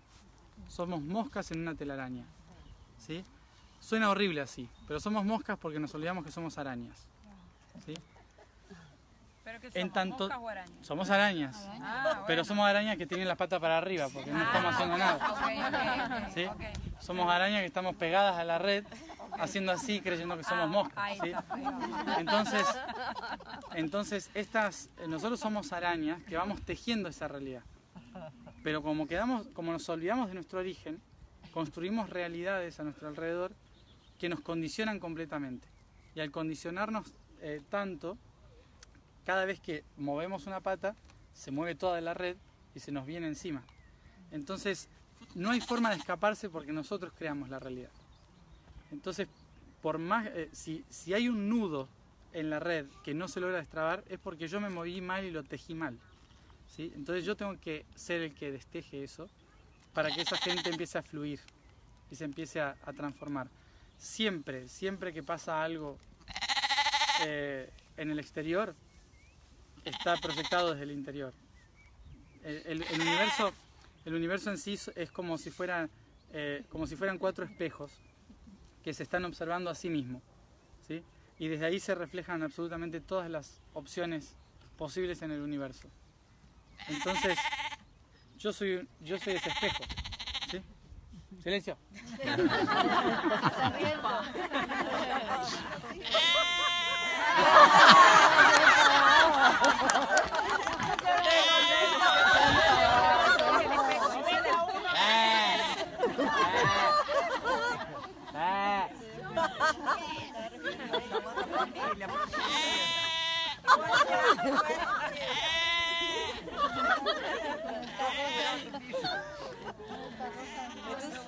Somos moscas en una telaraña. ¿sí? Suena horrible así, pero somos moscas porque nos olvidamos que somos arañas, ¿sí? ¿Pero qué En somos, tanto, moscas o arañas? somos arañas, pero somos arañas que tienen las patas para arriba porque no estamos haciendo nada, ¿sí? Somos arañas que estamos pegadas a la red haciendo así, creyendo que somos moscas, ¿sí? Entonces nosotros somos arañas que vamos tejiendo esa realidad, pero como nos olvidamos de nuestro origen, construimos realidades a nuestro alrededor que nos condicionan completamente, y al condicionarnos tanto, cada vez que movemos una pata se mueve toda la red y se nos viene encima. Entonces no hay forma de escaparse porque nosotros creamos la realidad. Entonces, por más si hay un nudo en la red que no se logra destrabar, es porque yo me moví mal y lo tejí mal, ¿sí? Entonces yo tengo que ser el que desteje eso para que esa gente empiece a fluir y se empiece a transformar. Siempre que pasa algo en el exterior, está proyectado desde el interior. El universo en sí es como si fueran 4 espejos que se están observando a sí mismos, ¿sí? Y desde ahí se reflejan absolutamente todas las opciones posibles en el universo. Entonces, yo soy ese espejo, ¿sí? Silencio.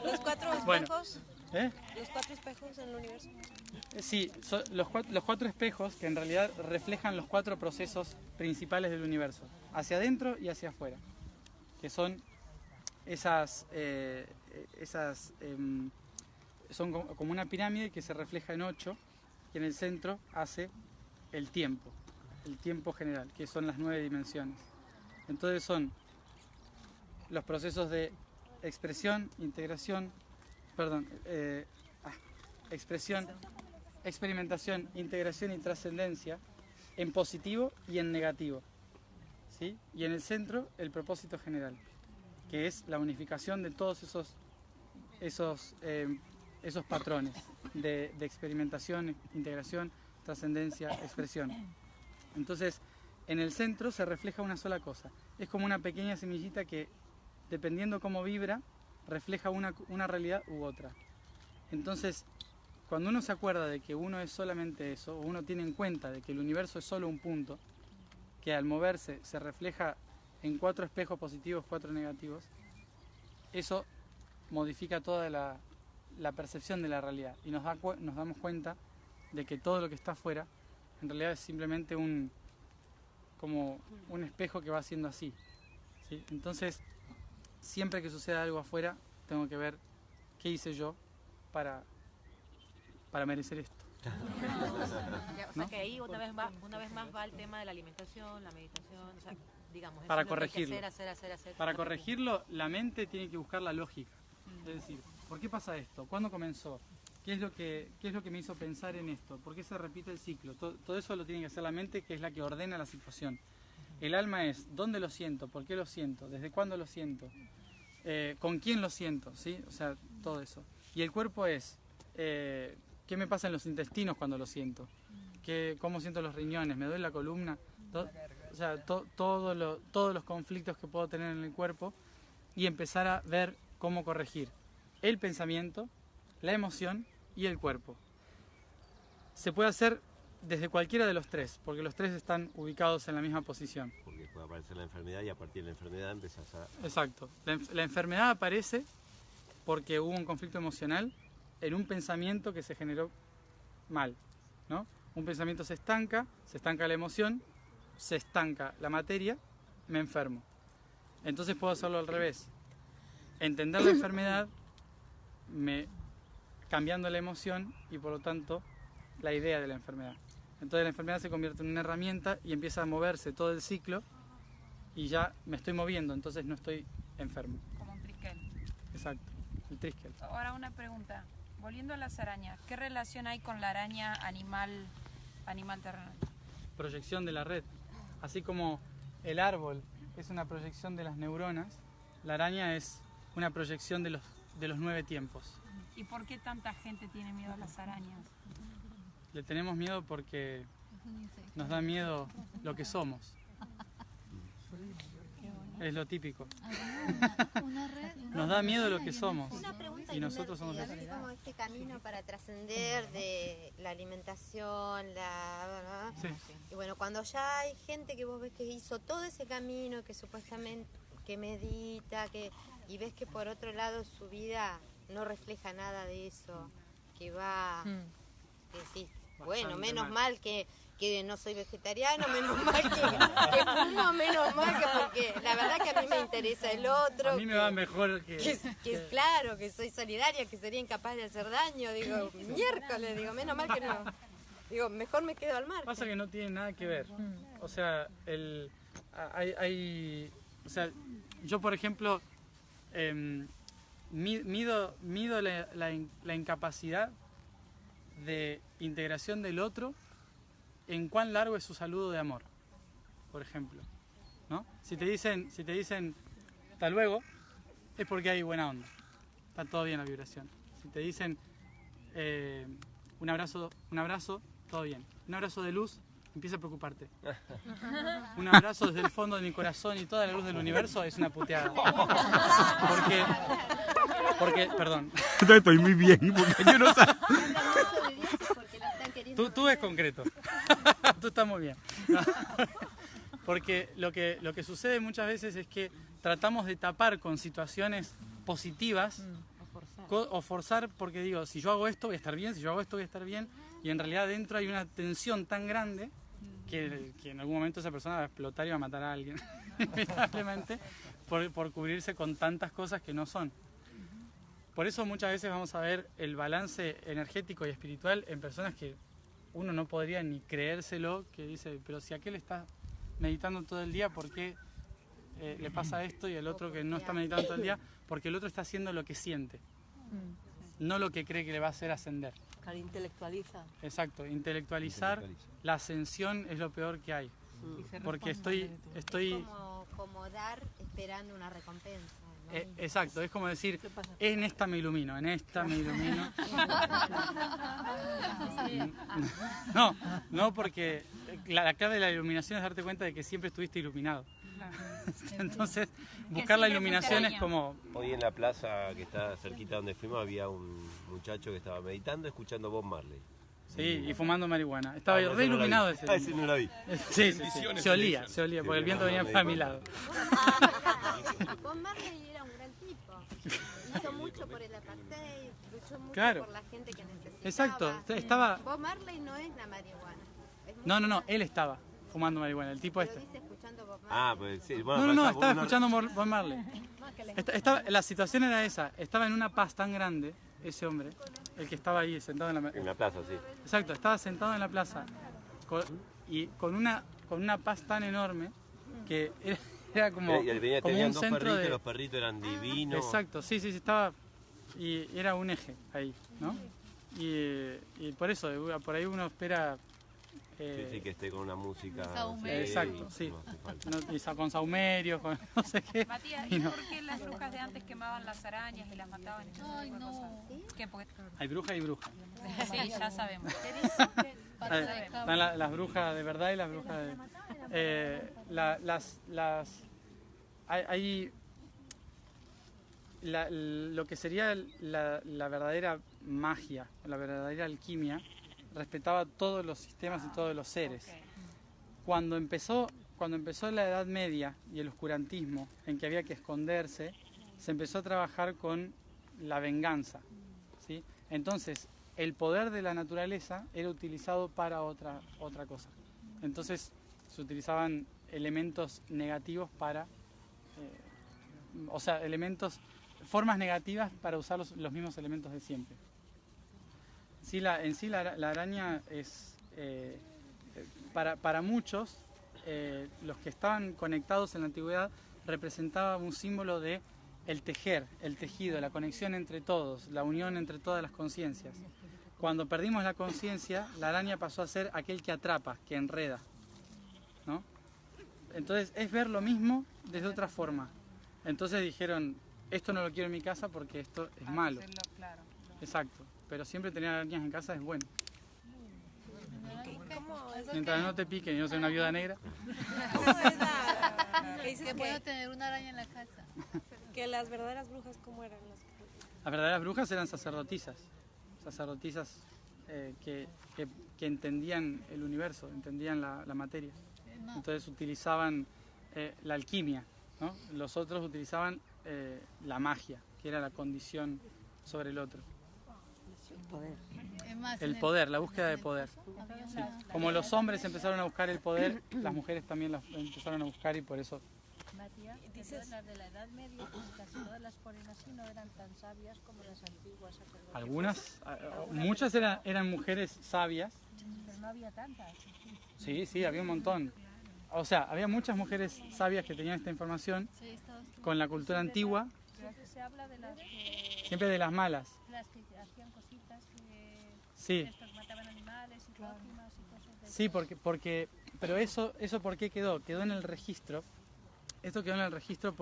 ¿Los 4 espejos? ¿Los 4 espejos en el universo? Sí, los 4 espejos que en realidad reflejan los 4 procesos principales del universo, hacia adentro y hacia afuera, que son son como una pirámide que se refleja en 8, y en el centro hace el tiempo general, que son las 9 dimensiones. Entonces son los procesos de expresión, experimentación, integración y trascendencia en positivo y en negativo, ¿sí? Y en el centro el propósito general, que es la unificación de todos esos patrones de experimentación, integración, trascendencia, expresión. Entonces, en el centro se refleja una sola cosa. Es como una pequeña semillita que, dependiendo cómo vibra, refleja una realidad u otra. Entonces, cuando uno se acuerda de que uno es solamente eso, o uno tiene en cuenta de que el universo es solo un punto, que al moverse se refleja en 4 espejos positivos, 4 negativos, eso modifica toda la percepción de la realidad y nos damos cuenta de que todo lo que está afuera en realidad es simplemente como un espejo que va haciendo así, ¿sí? Entonces, siempre que suceda algo afuera, tengo que ver qué hice yo para merecer esto. O sea que ahí una vez más va el tema de la alimentación, la meditación, o sea, digamos, para corregirlo. Hacer. Para corregirlo, la mente tiene que buscar la lógica. Es decir, ¿por qué pasa esto? ¿Cuándo comenzó? ¿Qué es lo que me hizo pensar en esto? ¿Por qué se repite el ciclo? Todo eso lo tiene que hacer la mente, que es la que ordena la situación. El alma es, ¿dónde lo siento? ¿Por qué lo siento? ¿Desde cuándo lo siento? ¿Con quién lo siento? ¿Sí? O sea, todo eso. Y el cuerpo es, ¿qué me pasa en los intestinos cuando lo siento? ¿Cómo siento los riñones? ¿Me duele la columna? O sea, todos los conflictos que puedo tener en el cuerpo, y empezar a ver cómo corregir el pensamiento, la emoción y el cuerpo. Se puede hacer desde cualquiera de los 3, porque los 3 están ubicados en la misma posición. Porque puede aparecer la enfermedad y a partir de la enfermedad empezás a... Exacto. La enfermedad aparece porque hubo un conflicto emocional en un pensamiento que se generó mal, ¿no? Un pensamiento se estanca la emoción, se estanca la materia, me enfermo. Entonces puedo hacerlo al revés. Entender la enfermedad cambiando la emoción y por lo tanto la idea de la enfermedad. Entonces la enfermedad se convierte en una herramienta y empieza a moverse todo el ciclo y ya me estoy moviendo, entonces no estoy enfermo. Como un triskel. Exacto, el triskel. Ahora una pregunta. volviendo a las arañas, ¿qué relación hay con la araña animal terrenal? Proyección de la red. Así como el árbol es una proyección de las neuronas, la araña es una proyección de los 9 tiempos. ¿Y por qué tanta gente tiene miedo a las arañas? Le tenemos miedo porque nos da miedo lo que somos. Es lo típico. Nos da miedo lo que somos. Una pregunta y nosotros somos así como este camino para trascender de la alimentación, Sí. y bueno, cuando ya hay gente que vos ves que hizo todo ese camino, que supuestamente que medita, y ves que por otro lado su vida no refleja nada de eso, que va, que decís, bueno, menos mal que no soy vegetariano, menos mal que fumo, menos mal que porque la verdad que a mí me interesa el otro. A mí me va mejor que es claro, que soy solidaria, que sería incapaz de hacer daño, digo, miércoles, digo, menos mal que no. Digo, mejor me quedo al margen. Pasa que no tiene nada que ver. O sea, o sea, yo por ejemplo mido la incapacidad de integración del otro en cuán largo es su saludo de amor, por ejemplo, ¿no? Si te dicen hasta luego, es porque hay buena onda, está todo bien la vibración. Si te dicen un abrazo, todo bien. Un abrazo de luz, empieza a preocuparte. Un abrazo desde el fondo de mi corazón y toda la luz del universo es una puteada. Porque perdón. Estoy muy bien, porque yo no sé. Tú es concreto. Tú estás muy bien. Porque lo que sucede muchas veces es que tratamos de tapar con situaciones positivas o forzar, porque digo, si yo hago esto voy a estar bien, si yo hago esto voy a estar bien, y en realidad dentro hay una tensión tan grande que en algún momento esa persona va a explotar y va a matar a alguien, inevitablemente, por cubrirse con tantas cosas que no son. Por eso muchas veces vamos a ver el balance energético y espiritual en personas que uno no podría ni creérselo, que dice, pero si aquel está meditando todo el día, ¿por qué le pasa esto? Y el otro que no está meditando todo el día, porque el otro está haciendo lo que siente, no lo que cree que le va a hacer ascender. Claro, intelectualiza. Exacto, intelectualizar la ascensión es lo peor que hay. Porque estoy como dar esperando una recompensa. Exacto, es como decir, en esta me ilumino, en esta me ilumino. No, porque la clave de la iluminación es darte cuenta de que siempre estuviste iluminado. Entonces, buscar la iluminación es como... Hoy en la plaza que está cerquita donde fuimos había un muchacho que estaba meditando, escuchando Bob Marley. Sí, y fumando marihuana. Estaba re iluminado ese. Ese no lo vi. Sí, se olía, porque el viento venía para mi lado. Bob Marley era un gran tipo. Hizo mucho por el apartheid, luchó mucho Claro. por la gente que necesitaba. Exacto, estaba... Bob Marley no es la marihuana. No, él estaba fumando marihuana, el tipo Pero este. dice escuchando Bob Marley. Ah, pues sí. Bueno, No, estaba escuchando Bob Marley. La situación era esa, estaba en una paz tan grande, ese hombre, el que estaba ahí sentado en la plaza, sí. Exacto, estaba sentado en la plaza y con una paz tan enorme que era como, tenían un dos centro perritos, de... los perritos eran divinos. Exacto, sí, estaba... Y era un eje ahí, ¿no? Y por eso, por ahí uno espera... Sí, que esté con una música... Exacto, sí. Con saumerios, con no sé qué. Matías, ¿y por qué las brujas de antes quemaban las arañas y las mataban? Ay, no. ¿Qué? Hay bruja y bruja. Sí, ya sabemos. Están las brujas de verdad y las brujas de... hay lo que sería la verdadera magia, la verdadera alquimia, respetaba todos los sistemas y todos los seres. Cuando empezó la Edad Media y el oscurantismo, en que había que esconderse, se empezó a trabajar con la venganza, ¿sí? Entonces, el poder de la naturaleza era utilizado para otra cosa. Entonces, se utilizaban elementos negativos para... formas negativas para usar los mismos elementos de siempre. En sí la araña es, para muchos, los que estaban conectados en la antigüedad, representaba un símbolo de el tejer, el tejido, la conexión entre todos, la unión entre todas las conciencias. Cuando perdimos la conciencia, la araña pasó a ser aquel que atrapa, que enreda, ¿no? Entonces es ver lo mismo desde otra forma. Entonces dijeron, esto no lo quiero en mi casa porque esto es malo. Exacto, pero siempre tener arañas en casa es bueno. Mientras no te piquen y no sea una viuda negra. Qué bueno tener una araña en la casa. Que las verdaderas brujas, ¿cómo eran? Las verdaderas brujas eran sacerdotisas que entendían el universo, entendían la materia. Entonces utilizaban la alquimia, ¿no? Los otros utilizaban la magia, que era la condición sobre el otro. El poder, la búsqueda de poder. Sí. Como los hombres empezaron a buscar el poder, las mujeres también las empezaron a buscar y por eso... Matías, entonces las de la Edad Media, casi todas las ponen así, no eran tan sabias como las antiguas. Algunas, muchas eran mujeres sabias. Pero no había tantas. Sí, había un montón. O sea, había muchas mujeres sabias que tenían esta información con la cultura antigua. Se habla de las que... Siempre de las malas. Las que hacían cositas que... Sí. Estos mataban animales y prójimas y cosas de... Sí, porque pero eso ¿por qué quedó? Quedó en el registro. Esto quedó en el registro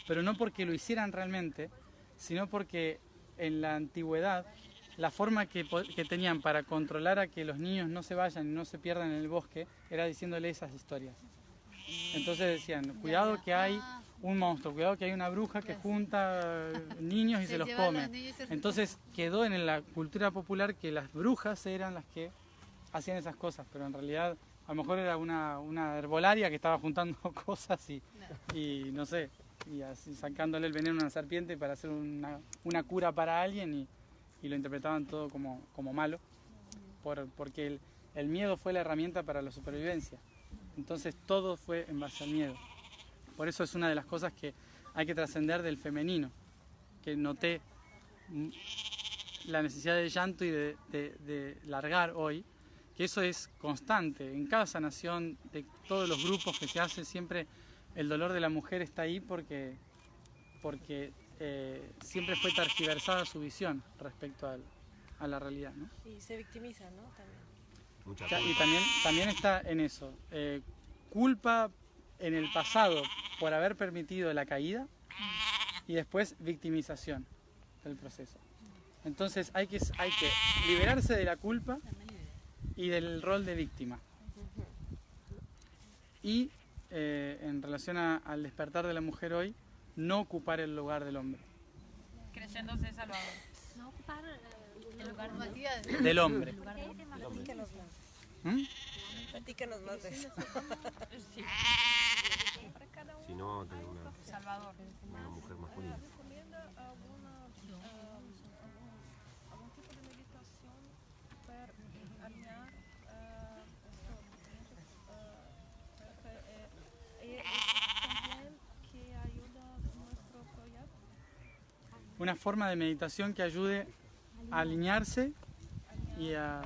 pero no porque lo hicieran realmente, sino porque en la antigüedad la forma que tenían para controlar a que los niños no se vayan y no se pierdan en el bosque era diciéndole esas historias. Entonces decían, cuidado que hay un monstruo, cuidado que hay una bruja que junta niños y se los come. Entonces quedó en la cultura popular que las brujas eran las que hacían esas cosas, pero en realidad a lo mejor era una herbolaria que estaba juntando cosas y no sé, y así sacándole el veneno a una serpiente para hacer una cura para alguien y lo interpretaban todo como malo, porque el miedo fue la herramienta para la supervivencia. Entonces todo fue en base al miedo. Por eso es una de las cosas que hay que trascender del femenino, que noté la necesidad de llanto y de largar hoy, que eso es constante. En cada sanación de todos los grupos que se hace, siempre el dolor de la mujer está ahí porque siempre fue tergiversada su visión respecto a la realidad, ¿no? Y se victimiza, ¿no? También. Y también está en eso. Culpa en el pasado por haber permitido la caída y después victimización del proceso. Entonces hay que liberarse de la culpa y del rol de víctima. Y en relación al despertar de la mujer hoy, no ocupar el lugar del hombre. Creyéndose salvador. No ocupar el lugar de del hombre. Platícanos más. Platícanos más de eso. Si no, vamos a tener una mujer masculina. ¿Algún tipo de meditación para alinear también que ayuda a nuestro proyecto? Una forma de meditación que ayude a alinearse y a...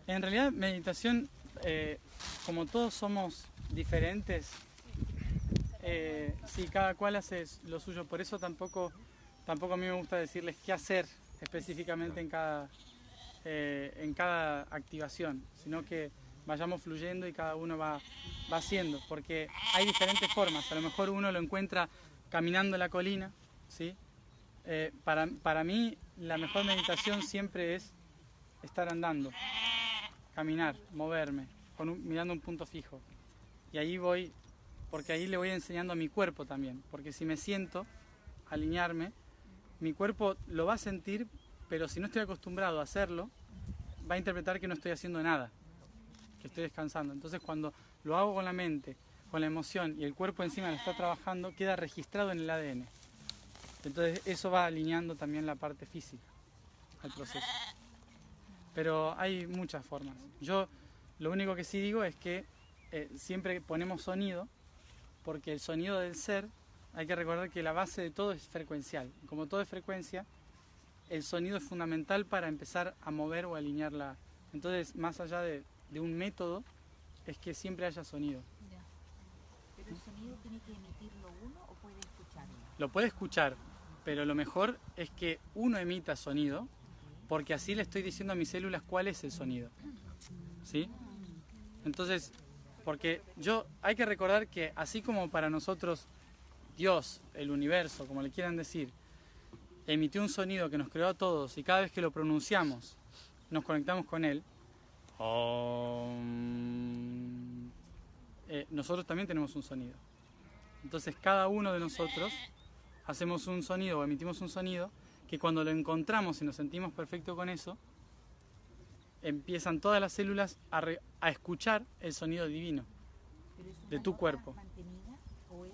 En realidad meditación, como todos somos diferentes, sí, cada cual hace lo suyo, por eso tampoco a mí me gusta decirles qué hacer específicamente en cada activación, sino que vayamos fluyendo y cada uno va haciendo, porque hay diferentes formas. A lo mejor uno lo encuentra caminando la colina, ¿sí? Para mí la mejor meditación siempre es estar andando, caminar, moverme, mirando un punto fijo. Y ahí voy, porque ahí le voy enseñando a mi cuerpo también, porque si me siento, alinearme, mi cuerpo lo va a sentir, pero si no estoy acostumbrado a hacerlo, va a interpretar que no estoy haciendo nada, que estoy descansando. Entonces cuando lo hago con la mente, con la emoción y el cuerpo encima lo está trabajando, queda registrado en el ADN. Entonces eso va alineando también la parte física al proceso. Pero hay muchas formas. Yo lo único que sí digo es que siempre ponemos sonido, porque el sonido del ser, hay que recordar que la base de todo es frecuencial. Como todo es frecuencia, el sonido es fundamental para empezar a mover o alinearla. Entonces, más allá de un método, es que siempre haya sonido. sonido tiene que emitirlo uno o puede escucharlo? Lo puede escuchar, pero lo mejor es que uno emita sonido, porque así le estoy diciendo a mis células cuál es el sonido. ¿Sí? Entonces, porque hay que recordar que así como para nosotros Dios, el universo, como le quieran decir, emitió un sonido que nos creó a todos y cada vez que lo pronunciamos nos conectamos con él, nosotros también tenemos un sonido. Entonces cada uno de nosotros hacemos un sonido o emitimos un sonido que cuando lo encontramos y nos sentimos perfectos con eso, empiezan todas las células a escuchar el sonido divino de tu cuerpo. ¿Mantenida o es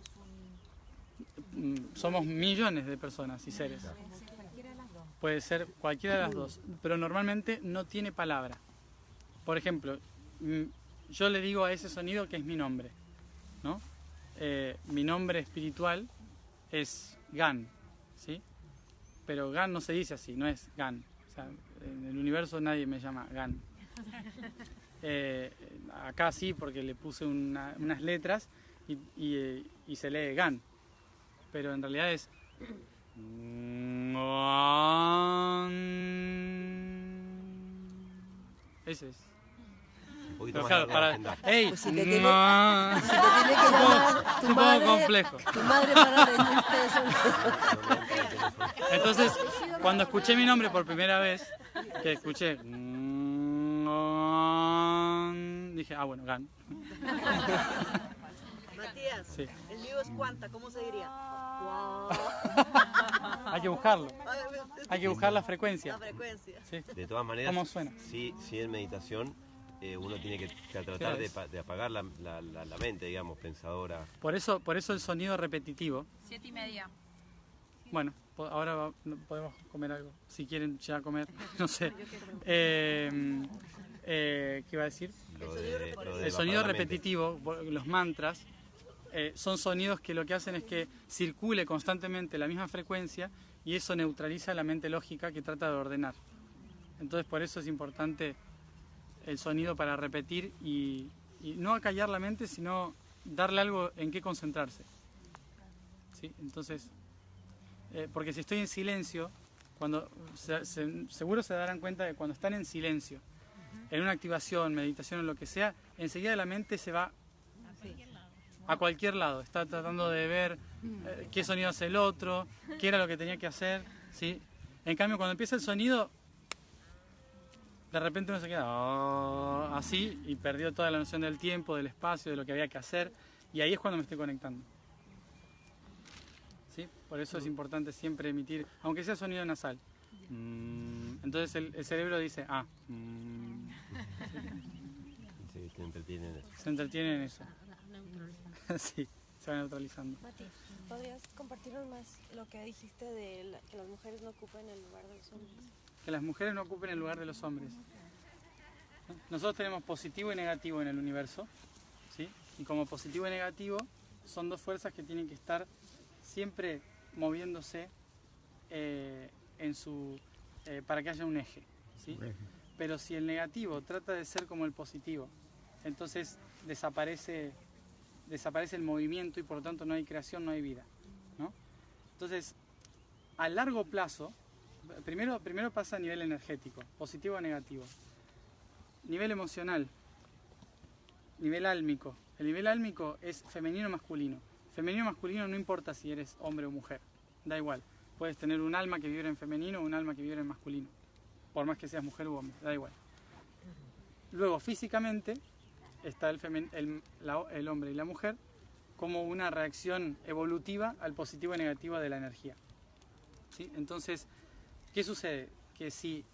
Somos millones de personas y seres. cualquiera de las dos? Puede ser cualquiera de las dos, pero normalmente no tiene palabra. Por ejemplo, yo le digo a ese sonido que es mi nombre, ¿no? Mi nombre espiritual es Gan, ¿sí? Pero Gan no se dice así, no es Gan. O sea, en el universo nadie me llama Gan. Acá sí, porque le puse unas letras y se lee Gan. Pero en realidad es... Ese es. Un poquito Pero más claro, largo. ¡Ey! Pues si te tiene que llamar Es tu un poco madre, complejo. tu madre para decirte eso. Entonces, cuando escuché mi nombre por primera vez, que escuché... Dije, bueno, Gan. Matías, Sí. el mío es cuanta, ¿cómo se diría? Hay que buscarlo. Hay que buscar la frecuencia. La frecuencia. Sí. De todas maneras, ¿Cómo suena? sí en meditación uno tiene que tratar de apagar la mente, digamos, pensadora. Por eso el sonido repetitivo. 7:30. Bueno, ahora podemos comer algo. Si quieren ya comer, no sé. ¿Qué iba a decir? El sonido repetitivo, los mantras, son sonidos que lo que hacen es que circule constantemente la misma frecuencia y eso neutraliza la mente lógica que trata de ordenar. Entonces por eso es importante el sonido para repetir y no acallar la mente, sino darle algo en qué concentrarse. ¿Sí? Entonces, porque si estoy en silencio, seguro se darán cuenta de cuando están en silencio, en una activación, meditación o lo que sea, enseguida la mente se va a cualquier lado. Está tratando de ver qué sonido hace el otro, qué era lo que tenía que hacer, ¿sí? En cambio, cuando empieza el sonido, de repente uno se queda así y perdió toda la noción del tiempo, del espacio, de lo que había que hacer, y ahí es cuando me estoy conectando. ¿Sí? Por eso es importante siempre emitir, aunque sea sonido nasal. Entonces el cerebro dice, Sí, se entretiene en eso. Se entretiene en eso. Sí, se va neutralizando. Mati, ¿podrías compartirnos más lo que dijiste de que las mujeres no ocupen el lugar de los hombres? Que las mujeres no ocupen el lugar de los hombres. Nosotros tenemos positivo y negativo en el universo, ¿sí? Y como positivo y negativo son dos fuerzas que tienen que estar siempre moviéndose para que haya un eje, ¿sí? Pero si el negativo trata de ser como el positivo, entonces desaparece el movimiento y por lo tanto no hay creación, no hay vida, ¿no? Entonces, a largo plazo, primero pasa a nivel energético, positivo o negativo. Nivel emocional, nivel álmico. El nivel álmico es femenino o masculino. Femenino o masculino no importa si eres hombre o mujer, da igual. Puedes tener un alma que vibre en femenino o un alma que vibre en masculino, por más que seas mujer u hombre, da igual. Luego, físicamente, está el hombre y la mujer como una reacción evolutiva al positivo y negativo de la energía, ¿sí? Entonces, ¿qué sucede? Que si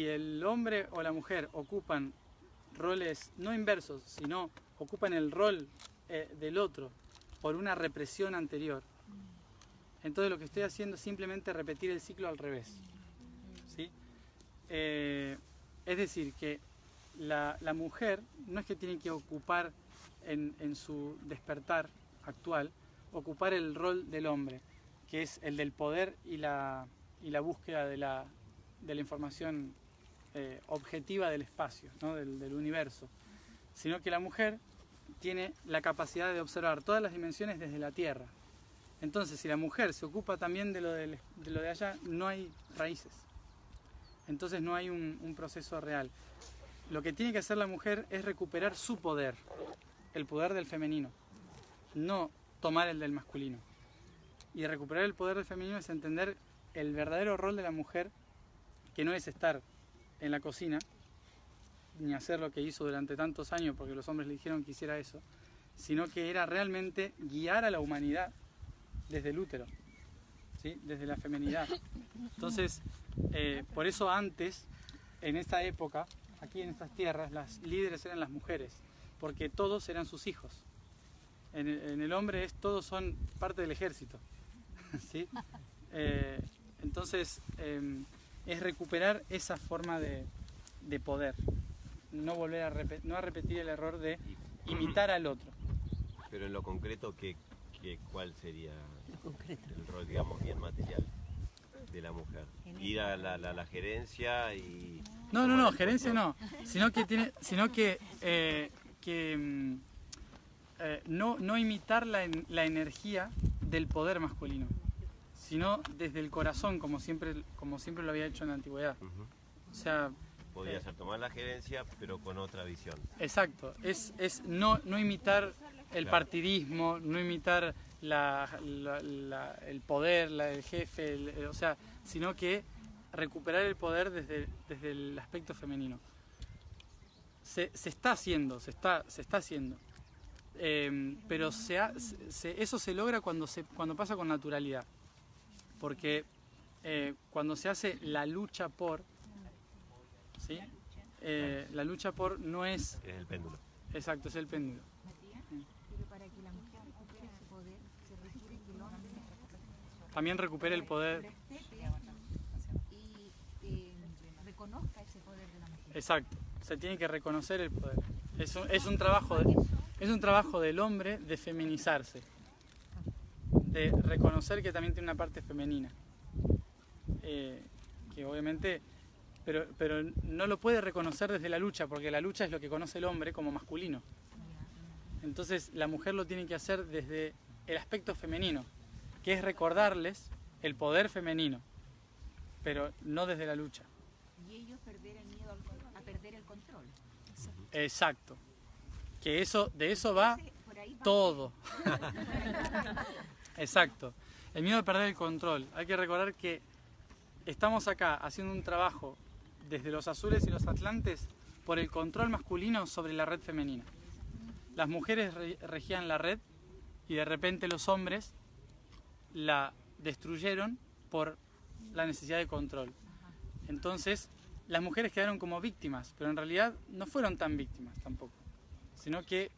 el hombre o la mujer ocupan roles no inversos, sino ocupan el rol del otro por una represión anterior, entonces lo que estoy haciendo es simplemente repetir el ciclo al revés, ¿sí? Es decir, que la mujer no es que tiene que ocupar en su despertar actual, ocupar el rol del hombre, que es el del poder y la búsqueda de la información objetiva del espacio, ¿no? del universo, sino que la mujer tiene la capacidad de observar todas las dimensiones desde la tierra. Entonces, si la mujer se ocupa también de lo de allá, no hay raíces. Entonces no hay un proceso real. Lo que tiene que hacer la mujer es recuperar su poder, el poder del femenino, no tomar el del masculino. Y recuperar el poder del femenino es entender el verdadero rol de la mujer, que no es estar en la cocina, ni hacer lo que hizo durante tantos años porque los hombres le dijeron que hiciera eso, sino que era realmente guiar a la humanidad desde el útero, ¿sí? Desde la feminidad. Entonces, por eso antes, en esta época, aquí en estas tierras, las líderes eran las mujeres, porque todos eran sus hijos. En el hombre todos son parte del ejército, ¿sí? Entonces, es recuperar esa forma de poder, no volver a repetir el error de imitar al otro. Pero en lo concreto, ¿cuál sería el rol, digamos, bien material de la mujer? Ir a la gerencia y... No, gerencia no, sino que no imitar la energía del poder masculino, sino desde el corazón, como siempre lo había hecho en la antigüedad. O sea, podría ser tomar la gerencia, pero con otra visión. Exacto, es no imitar el partidismo, no imitar el poder, el jefe, o sea, sino que recuperar el poder desde el aspecto femenino. Se está haciendo, pero eso se logra cuando pasa con naturalidad, porque cuando se hace la lucha por, ¿sí? La lucha por no es... Es el péndulo. Exacto, es el péndulo. Pero para que la mujer recupere ese poder, se requiere que el hombre también recupere el poder. Y reconozca ese poder de la mujer. Exacto, se tiene que reconocer el poder. Es un trabajo del hombre de feminizarse, de reconocer que también tiene una parte femenina, que obviamente, pero no lo puede reconocer desde la lucha, porque la lucha es lo que conoce el hombre como masculino. Entonces la mujer lo tiene que hacer desde el aspecto femenino, que es recordarles el poder femenino, pero no desde la lucha. Y ellos perder el miedo a perder el control. Exacto. Que de eso va todo. Exacto. El miedo a perder el control. Hay que recordar que estamos acá haciendo un trabajo desde los azules y los atlantes por el control masculino sobre la red femenina. Las mujeres regían la red y de repente los hombres la destruyeron por la necesidad de control. Entonces, las mujeres quedaron como víctimas, pero en realidad no fueron tan víctimas tampoco, sino que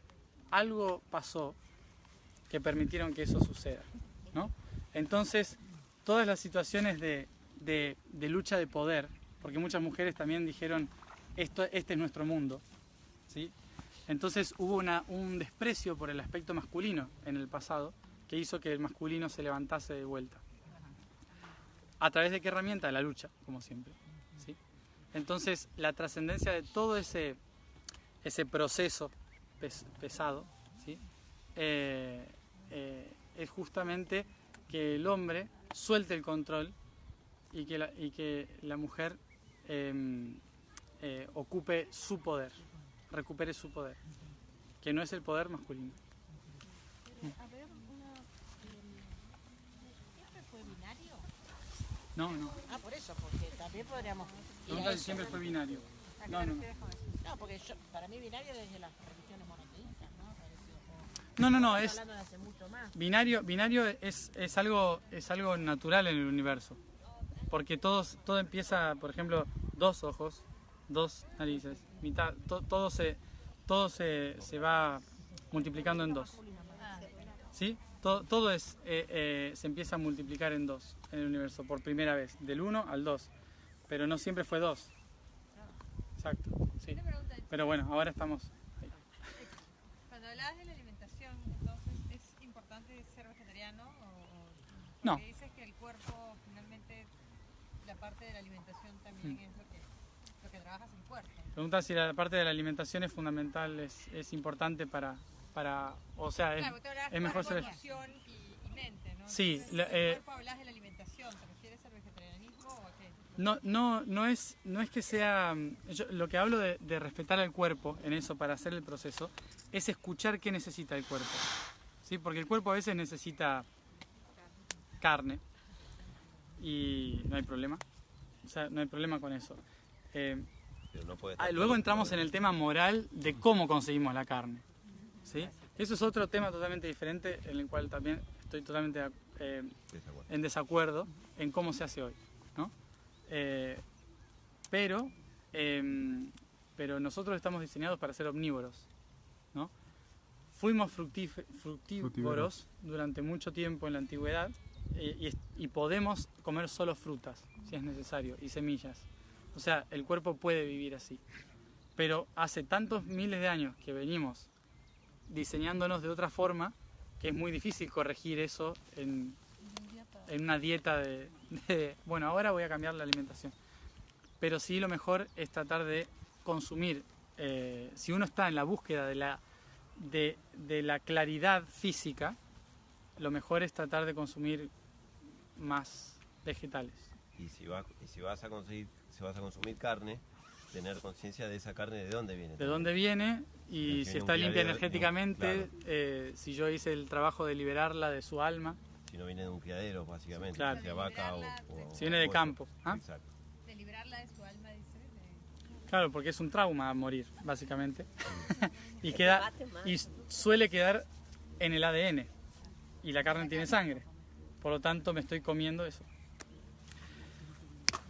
algo pasó que permitieron que eso suceda, ¿no? Entonces, todas las situaciones de lucha de poder, porque muchas mujeres también dijeron, este es nuestro mundo, ¿sí? Entonces hubo un desprecio por el aspecto masculino en el pasado que hizo que el masculino se levantase de vuelta. ¿A través de qué herramienta? La lucha, como siempre, ¿sí? Entonces, la trascendencia de todo ese proceso pesado, ¿sí? Es justamente que el hombre suelte el control y que la mujer ocupe su poder, recupere su poder, que no es el poder masculino. A ver, ¿siempre fue binario? No. Por eso, porque también podríamos... Pregunta si siempre fue binario. No, porque para mí binario desde las religiones monoteístas, ¿no? No, Estamos hablando de hace mucho más. Binario es algo natural en el universo, porque todo empieza, por ejemplo, 2 ojos, 2 narices, mitad, todo se va multiplicando en 2, ¿sí? Todo se empieza a multiplicar en 2 en el universo por primera vez, del 1 al 2, pero no siempre fue 2. Exacto, sí. Pero bueno, ahora estamos ahí. Cuando hablabas de la alimentación, entonces, ¿es importante ser vegetariano? No. Porque dices que el cuerpo, finalmente, la parte de la alimentación también es lo que trabajas el cuerpo. Pregunta si la parte de la alimentación es fundamental, es importante para o sea, claro, es mejor ser... emoción y mente, ¿no? Sí. Entonces, el cuerpo hablas de la alimentación, ¿te refieres al vegetarianismo o a qué? No es que sea... lo que hablo de respetar al cuerpo en eso para hacer el proceso es escuchar qué necesita el cuerpo, ¿sí? Porque el cuerpo a veces necesita carne y no hay problema, o sea, no hay problema con eso. Pero no puede Luego entramos en el tema moral de cómo conseguimos la carne, ¿sí? Eso es otro tema totalmente diferente en el cual también estoy totalmente en desacuerdo en cómo se hace hoy, ¿no? Pero nosotros estamos diseñados para ser omnívoros, ¿no? Fuimos fructívoros durante mucho tiempo en la antigüedad y podemos comer solo frutas, si es necesario, y semillas. O sea, el cuerpo puede vivir así. Pero hace tantos miles de años que venimos diseñándonos de otra forma que es muy difícil corregir eso en una dieta de bueno, ahora voy a cambiar la alimentación. Pero sí, lo mejor es tratar de consumir. Si uno está en la búsqueda de la claridad física, lo mejor es tratar de consumir más vegetales. Y si vas a consumir carne, tener conciencia de esa carne, de dónde viene. De dónde viene y si está limpia energéticamente, claro. Si yo hice el trabajo de liberarla de su alma. Si no viene de un criadero, básicamente, claro. sea vaca o si viene de campo. ¿Ah? Exacto. De liberarla de su alma, dice. Claro, porque es un trauma morir, básicamente. y suele quedar en el ADN. Y la carne tiene sangre. Por lo tanto, me estoy comiendo eso.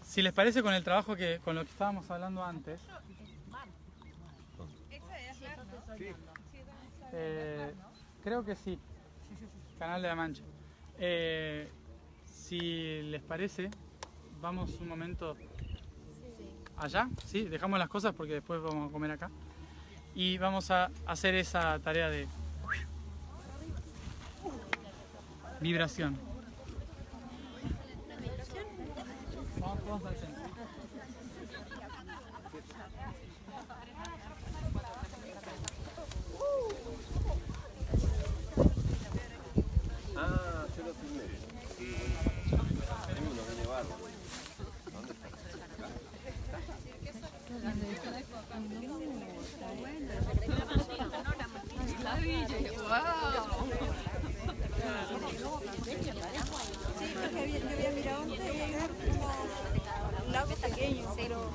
Si les parece, con el trabajo con lo que estábamos hablando antes. Creo que sí. Canal de la Mancha. Si les parece, vamos un momento allá. Sí, dejamos las cosas porque después vamos a comer acá. Y vamos a hacer esa tarea de vibración. Vamos al centro. Ah, yo lo filmé. Sí, bueno. Uno viene bárbaro. ¿Dónde está? Sí, porque yo había mirado antes y era como un lago pequeño, pero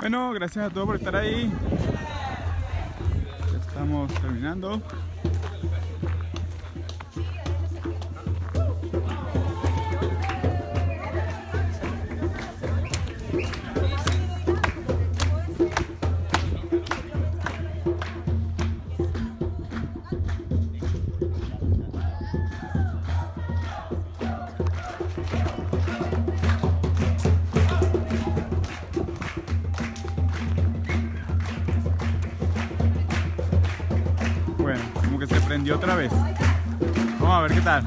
Bueno, gracias a todos por estar ahí. Ya estamos terminando. Bueno, como que se prendió otra vez. Vamos a ver qué tal.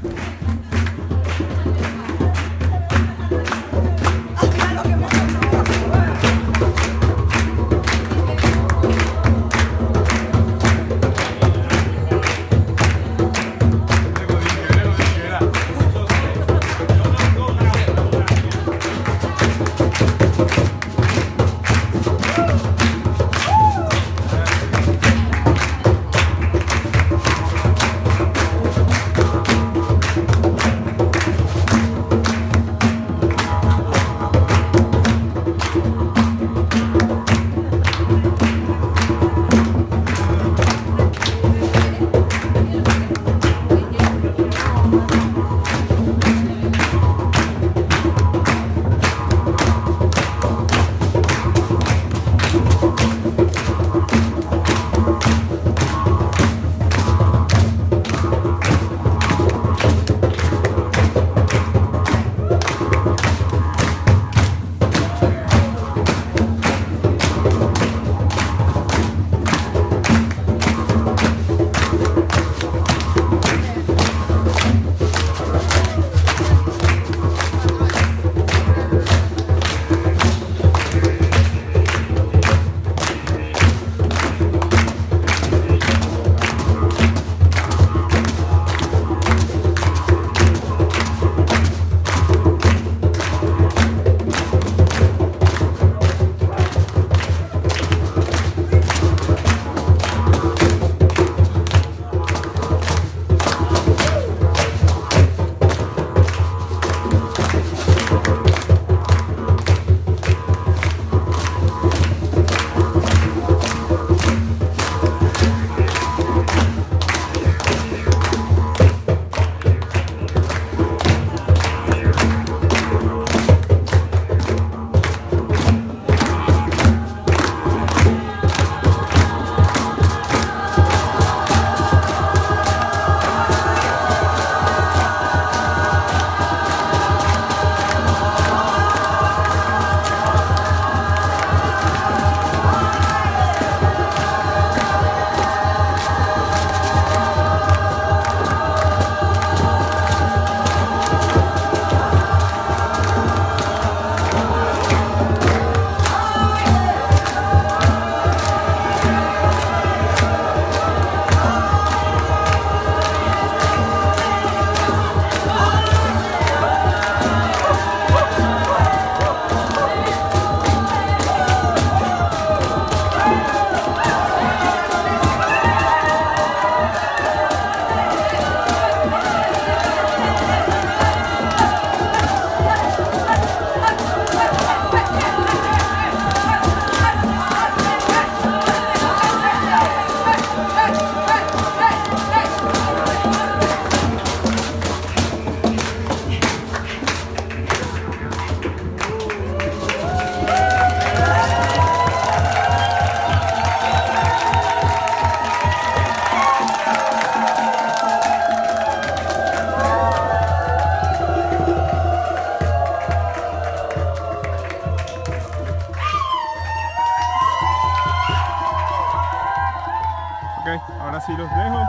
Ahora sí los dejo.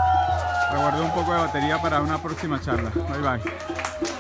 Reguardo un poco de batería para una próxima charla. Bye bye.